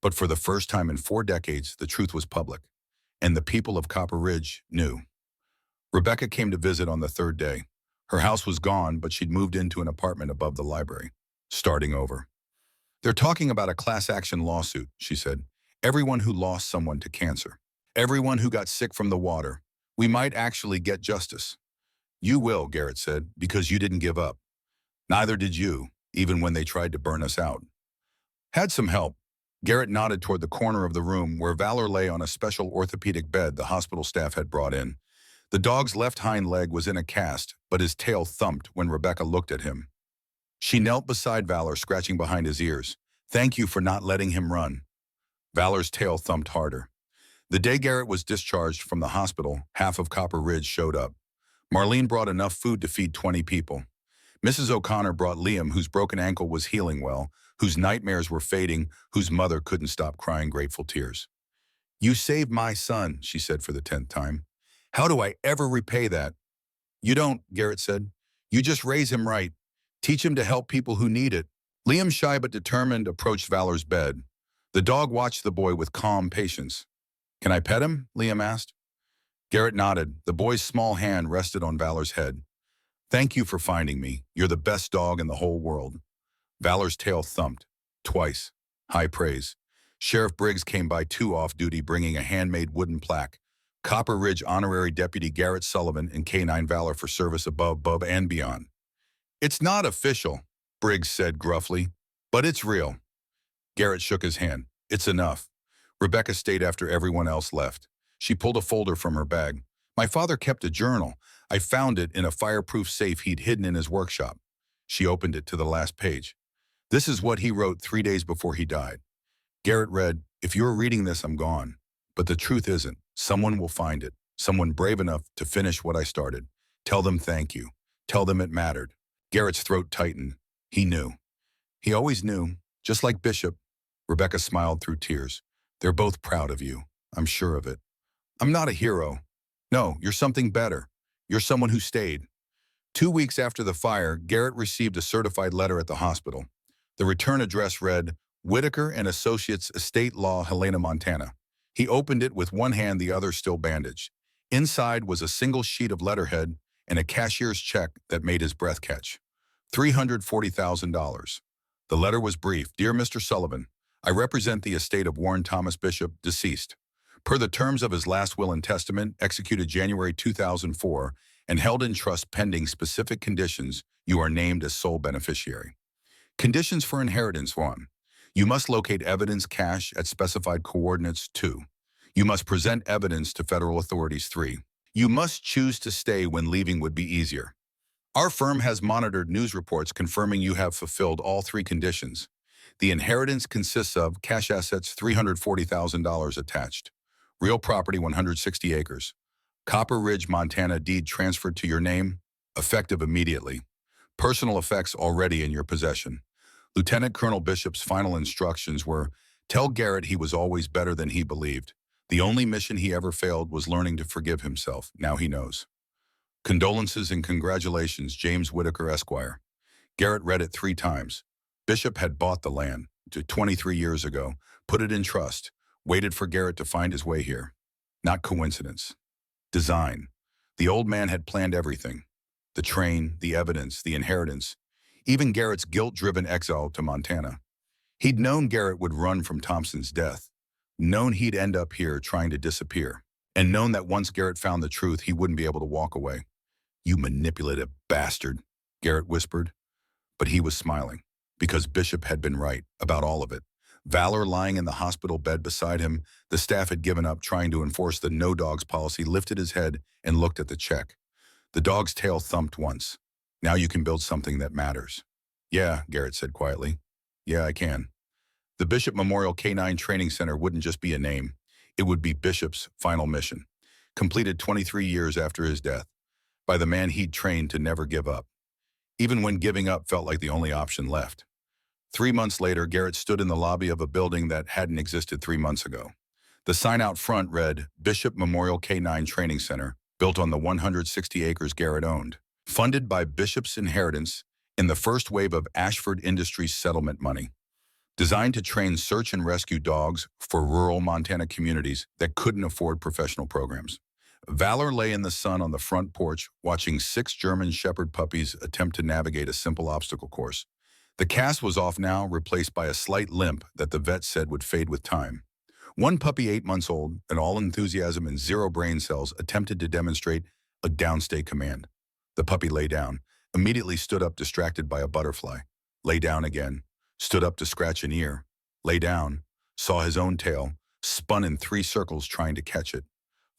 But for the first time in 4 decades, the truth was public. And the people of Copper Ridge knew. Rebecca came to visit on the 3rd day. Her house was gone, but she'd moved into an apartment above the library, starting over. They're talking about a class action lawsuit, she said. Everyone who lost someone to cancer. Everyone who got sick from the water. We might actually get justice. You will, Garrett said, because you didn't give up. Neither did you, even when they tried to burn us out. Had some help. Garrett nodded toward the corner of the room where Valor lay on a special orthopedic bed the hospital staff had brought in. The dog's left hind leg was in a cast, but his tail thumped when Rebecca looked at him. She knelt beside Valor, scratching behind his ears. Thank you for not letting him run. Valor's tail thumped harder. The day Garrett was discharged from the hospital, half of Copper Ridge showed up. Marlene brought enough food to feed 20 people. Mrs. O'Connor brought Liam, whose broken ankle was healing well, whose nightmares were fading, whose mother couldn't stop crying grateful tears. You saved my son, she said for the 10th time. How do I ever repay that? You don't, Garrett said. You just raise him right. Teach him to help people who need it. Liam, shy but determined, approached Valor's bed. The dog watched the boy with calm patience. Can I pet him? Liam asked. Garrett nodded. The boy's small hand rested on Valor's head. Thank you for finding me. You're the best dog in the whole world. Valor's tail thumped. Twice. High praise. Sheriff Briggs came by too off duty bringing a handmade wooden plaque. Copper Ridge Honorary Deputy Garrett Sullivan and K-9 Valor for service above, and beyond. It's not official, Briggs said gruffly, but it's real. Garrett shook his hand. It's enough. Rebecca stayed after everyone else left. She pulled a folder from her bag. My father kept a journal. I found it in a fireproof safe he'd hidden in his workshop. She opened it to the last page. This is what he wrote 3 days before he died. Garrett read, "If you're reading this, I'm gone. But the truth isn't. Someone will find it. Someone brave enough to finish what I started. Tell them thank you. Tell them it mattered." Garrett's throat tightened. He knew. He always knew. Just like Bishop. Rebecca smiled through tears. "They're both proud of you. I'm sure of it." "I'm not a hero." "No, you're something better. You're someone who stayed." 2 weeks after the fire, Garrett received a certified letter at the hospital. The return address read, Whitaker and Associates Estate Law, Helena, Montana. He opened it with one hand, the other still bandaged. Inside was a single sheet of letterhead and a cashier's check that made his breath catch. $340,000. The letter was brief. "Dear Mr. Sullivan, I represent the estate of Warren Thomas Bishop, deceased. Per the terms of his last will and testament, executed January 2004, and held in trust pending specific conditions, you are named as sole beneficiary. Conditions for inheritance: 1. You must locate evidence cash at specified coordinates. 2. You must present evidence to federal authorities. 3. You must choose to stay when leaving would be easier. Our firm has monitored news reports confirming you have fulfilled all 3 conditions. The inheritance consists of cash assets $340,000 attached. Real property 160 acres. Copper Ridge, Montana deed transferred to your name, effective immediately. Personal effects already in your possession. Lieutenant Colonel Bishop's final instructions were, tell Garrett he was always better than he believed. The only mission he ever failed was learning to forgive himself. Now he knows. Condolences and congratulations, James Whitaker, Esquire." Garrett read it 3 times. Bishop had bought the land 23 years ago, put it in trust, waited for Garrett to find his way here. Not coincidence. Design. The old man had planned everything. The train, the evidence, the inheritance, even Garrett's guilt-driven exile to Montana. He'd known Garrett would run from Thompson's death, known he'd end up here trying to disappear, and known that once Garrett found the truth, he wouldn't be able to walk away. "You manipulative bastard," Garrett whispered. But he was smiling, because Bishop had been right about all of it. Valor lying in the hospital bed beside him, the staff had given up trying to enforce the no dogs policy, lifted his head and looked at the check. The dog's tail thumped once. "Now you can build something that matters." "Yeah," Garrett said quietly. "Yeah, I can." The Bishop Memorial K-9 Training Center wouldn't just be a name. It would be Bishop's final mission, completed 23 years after his death, by the man he'd trained to never give up, even when giving up felt like the only option left. 3 months later, Garrett stood in the lobby of a building that hadn't existed 3 months ago. The sign out front read, Bishop Memorial K-9 Training Center, built on the 160 acres Garrett owned, funded by Bishop's inheritance in the first wave of Ashford Industries settlement money. Designed to train search and rescue dogs for rural Montana communities that couldn't afford professional programs. Valor lay in the sun on the front porch, watching 6 German Shepherd puppies attempt to navigate a simple obstacle course. The cast was off now, replaced by a slight limp that the vet said would fade with time. One puppy, 8 months old, and all enthusiasm and 0 brain cells, attempted to demonstrate a downstay command. The puppy lay down, immediately stood up distracted by a butterfly. Lay down again, stood up to scratch an ear. Lay down, saw his own tail, spun in 3 circles trying to catch it.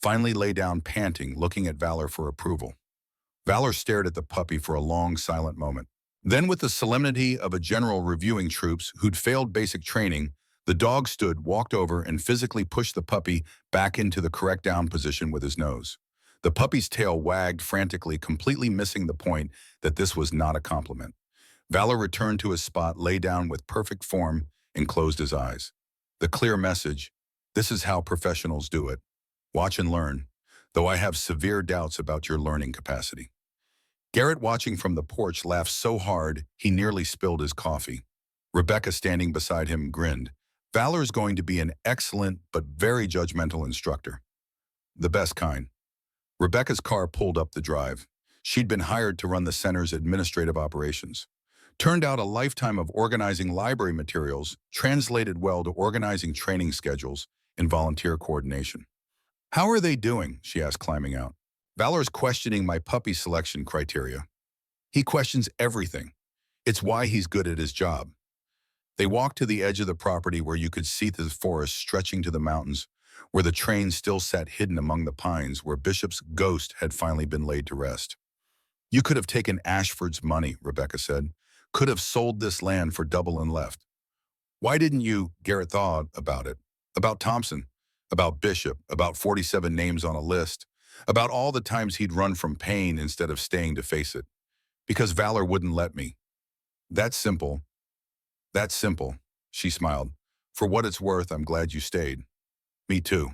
Finally lay down panting, looking at Valor for approval. Valor stared at the puppy for a long, silent moment. Then, with the solemnity of a general reviewing troops who'd failed basic training, the dog stood, walked over, and physically pushed the puppy back into the correct down position with his nose. The puppy's tail wagged frantically, completely missing the point that this was not a compliment. Valor returned to his spot, lay down with perfect form, and closed his eyes. The clear message: this is how professionals do it. Watch and learn, though I have severe doubts about your learning capacity. Garrett, watching from the porch, laughed so hard he nearly spilled his coffee. Rebecca, standing beside him, grinned. Valor's going to be an excellent but very judgmental instructor. The best kind. Rebecca's car pulled up the drive. She'd been hired to run the center's administrative operations. Turned out a lifetime of organizing library materials translated well to organizing training schedules and volunteer coordination. "How are they doing?" she asked, climbing out. "Valor's questioning my puppy selection criteria. He questions everything. It's why he's good at his job." They walked to the edge of the property where you could see the forest stretching to the mountains. where the train still sat hidden among the pines, where Bishop's ghost had finally been laid to rest. You could have taken Ashford's money, Rebecca said. Could have sold this land for double and left. Why didn't you? Garrett thought about it. About Thompson, about Bishop, about 47 names on a list, about all the times he'd run from pain instead of staying to face it. Because Valor wouldn't let me. That's simple. That's simple, she smiled. For what it's worth, I'm glad you stayed. Me too.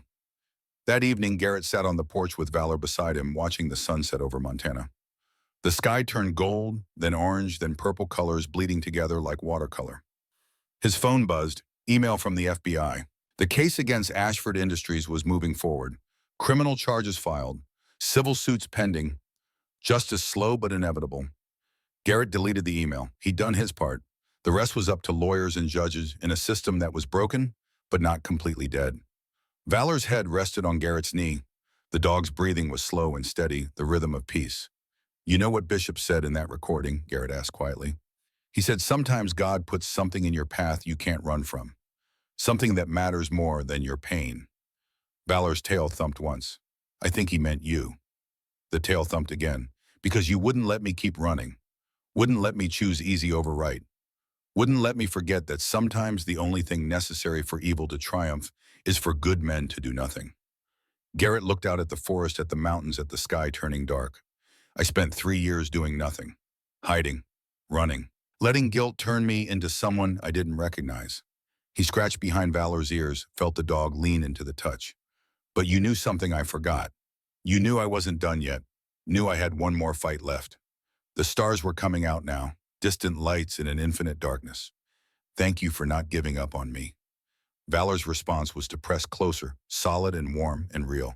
That evening, Garrett sat on the porch with Valor beside him, watching the sunset over Montana. The sky turned gold, then orange, then purple colors bleeding together like watercolor. His phone buzzed, email from the FBI. The case against Ashford Industries was moving forward. Criminal charges filed, civil suits pending, justice slow but inevitable. Garrett deleted the email. He'd done his part. The rest was up to lawyers and judges in a system that was broken, but not completely dead. Valor's head rested on Garrett's knee. The dog's breathing was slow and steady, the rhythm of peace. You know what Bishop said in that recording? Garrett asked quietly. He said, sometimes God puts something in your path you can't run from. Something that matters more than your pain. Valor's tail thumped once. I think he meant you. The tail thumped again. Because you wouldn't let me keep running. Wouldn't let me choose easy over right. Wouldn't let me forget that sometimes the only thing necessary for evil to triumph is for good men to do nothing. Garrett looked out at the forest, at the mountains, at the sky turning dark. I spent 3 years doing nothing. Hiding. Running. Letting guilt turn me into someone I didn't recognize. He scratched behind Valor's ears, felt the dog lean into the touch. But you knew something I forgot. You knew I wasn't done yet. Knew I had one more fight left. The stars were coming out now, distant lights in an infinite darkness. Thank you for not giving up on me. Valor's response was to press closer, solid and warm and real.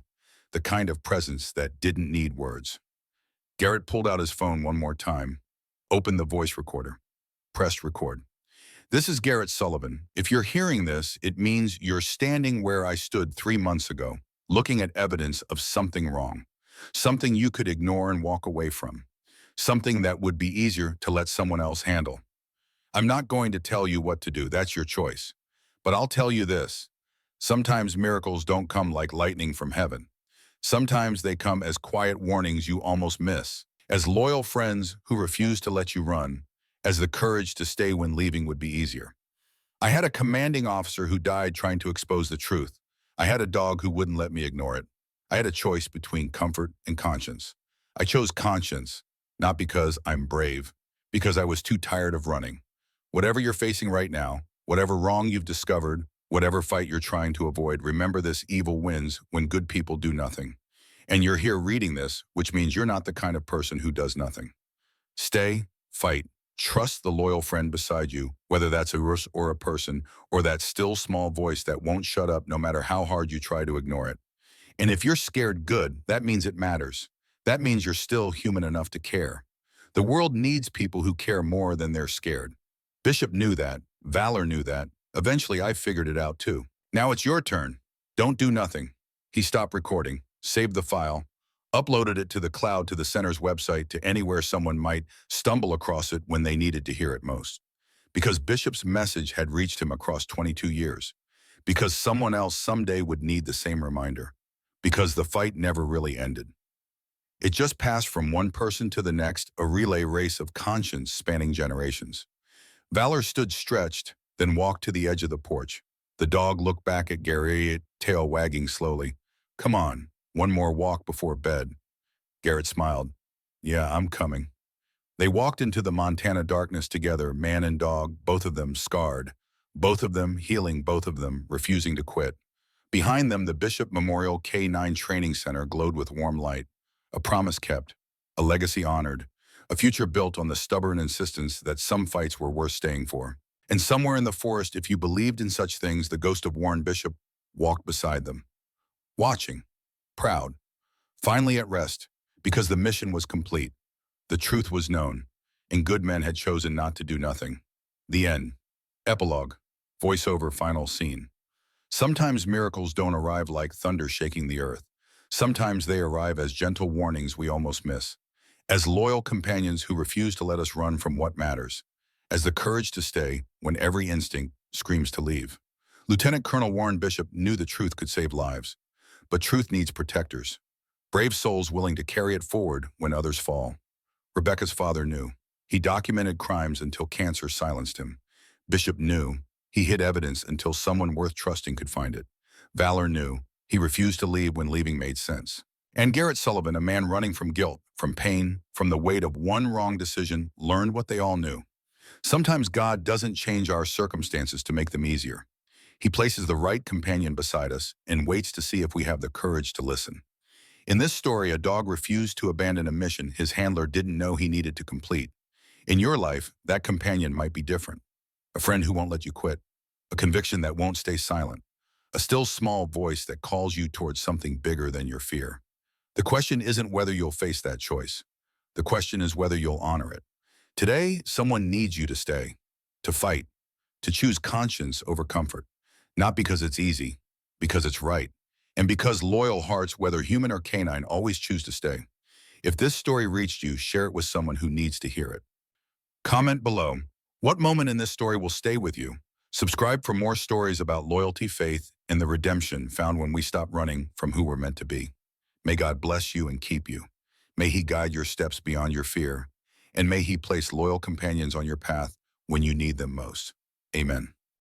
The kind of presence that didn't need words. Garrett pulled out his phone one more time, opened the voice recorder, pressed record. This is Garrett Sullivan. If you're hearing this, it means you're standing where I stood 3 months ago, looking at evidence of something wrong, something you could ignore and walk away from, something that would be easier to let someone else handle. I'm not going to tell you what to do, that's your choice. But I'll tell you this, sometimes miracles don't come like lightning from heaven. Sometimes they come as quiet warnings you almost miss, as loyal friends who refuse to let you run, as the courage to stay when leaving would be easier. I had a commanding officer who died trying to expose the truth. I had a dog who wouldn't let me ignore it. I had a choice between comfort and conscience. I chose conscience, not because I'm brave, because I was too tired of running. Whatever you're facing right now, whatever wrong you've discovered, whatever fight you're trying to avoid, remember this: evil wins when good people do nothing. And you're here reading this, which means you're not the kind of person who does nothing. Stay, fight, trust the loyal friend beside you, whether that's a horse or a person, or that still small voice that won't shut up no matter how hard you try to ignore it. And if you're scared good, that means it matters. That means you're still human enough to care. The world needs people who care more than they're scared. Bishop knew that. Valor knew that. Eventually, I figured it out too. Now it's your turn. Don't do nothing. He stopped recording, saved the file, uploaded it to the cloud, to the center's website, to anywhere someone might stumble across it when they needed to hear it most. Because Bishop's message had reached him across 22 years. Because someone else someday would need the same reminder. Because the fight never really ended. It just passed from one person to the next, a relay race of conscience spanning generations. Valor stood stretched, then walked to the edge of the porch. The dog looked back at Garrett, tail wagging slowly. Come on, one more walk before bed. Garrett smiled. Yeah, I'm coming. They walked into the Montana darkness together, man and dog, both of them scarred, both of them healing, both of them refusing to quit. Behind them, the Bishop Memorial K-9 Training Center glowed with warm light, a promise kept, a legacy honored, a future built on the stubborn insistence that some fights were worth staying for. And somewhere in the forest, if you believed in such things, the ghost of Warren Bishop walked beside them, watching, proud, finally at rest, because the mission was complete. The truth was known, and good men had chosen not to do nothing. The end. Epilogue. Voiceover final scene. Sometimes miracles don't arrive like thunder shaking the earth. Sometimes they arrive as gentle warnings we almost miss, as loyal companions who refuse to let us run from what matters, as the courage to stay when every instinct screams to leave. Lieutenant Colonel Warren Bishop knew the truth could save lives, but truth needs protectors. Brave souls willing to carry it forward when others fall. Rebecca's father knew. He documented crimes until cancer silenced him. Bishop knew. He hid evidence until someone worth trusting could find it. Valor knew. He refused to leave when leaving made sense. And Garrett Sullivan, a man running from guilt, from pain, from the weight of one wrong decision, learned what they all knew. Sometimes God doesn't change our circumstances to make them easier. He places the right companion beside us and waits to see if we have the courage to listen. In this story, a dog refused to abandon a mission his handler didn't know he needed to complete. In your life, that companion might be different. A friend who won't let you quit. A conviction that won't stay silent. A still small voice that calls you towards something bigger than your fear. The question isn't whether you'll face that choice. The question is whether you'll honor it. Today, someone needs you to stay, to fight, to choose conscience over comfort. Not because it's easy, because it's right. And because loyal hearts, whether human or canine, always choose to stay. If this story reached you, share it with someone who needs to hear it. Comment below. What moment in this story will stay with you? Subscribe for more stories about loyalty, faith, and the redemption found when we stop running from who we're meant to be. May God bless you and keep you. May He guide your steps beyond your fear. And may He place loyal companions on your path when you need them most. Amen.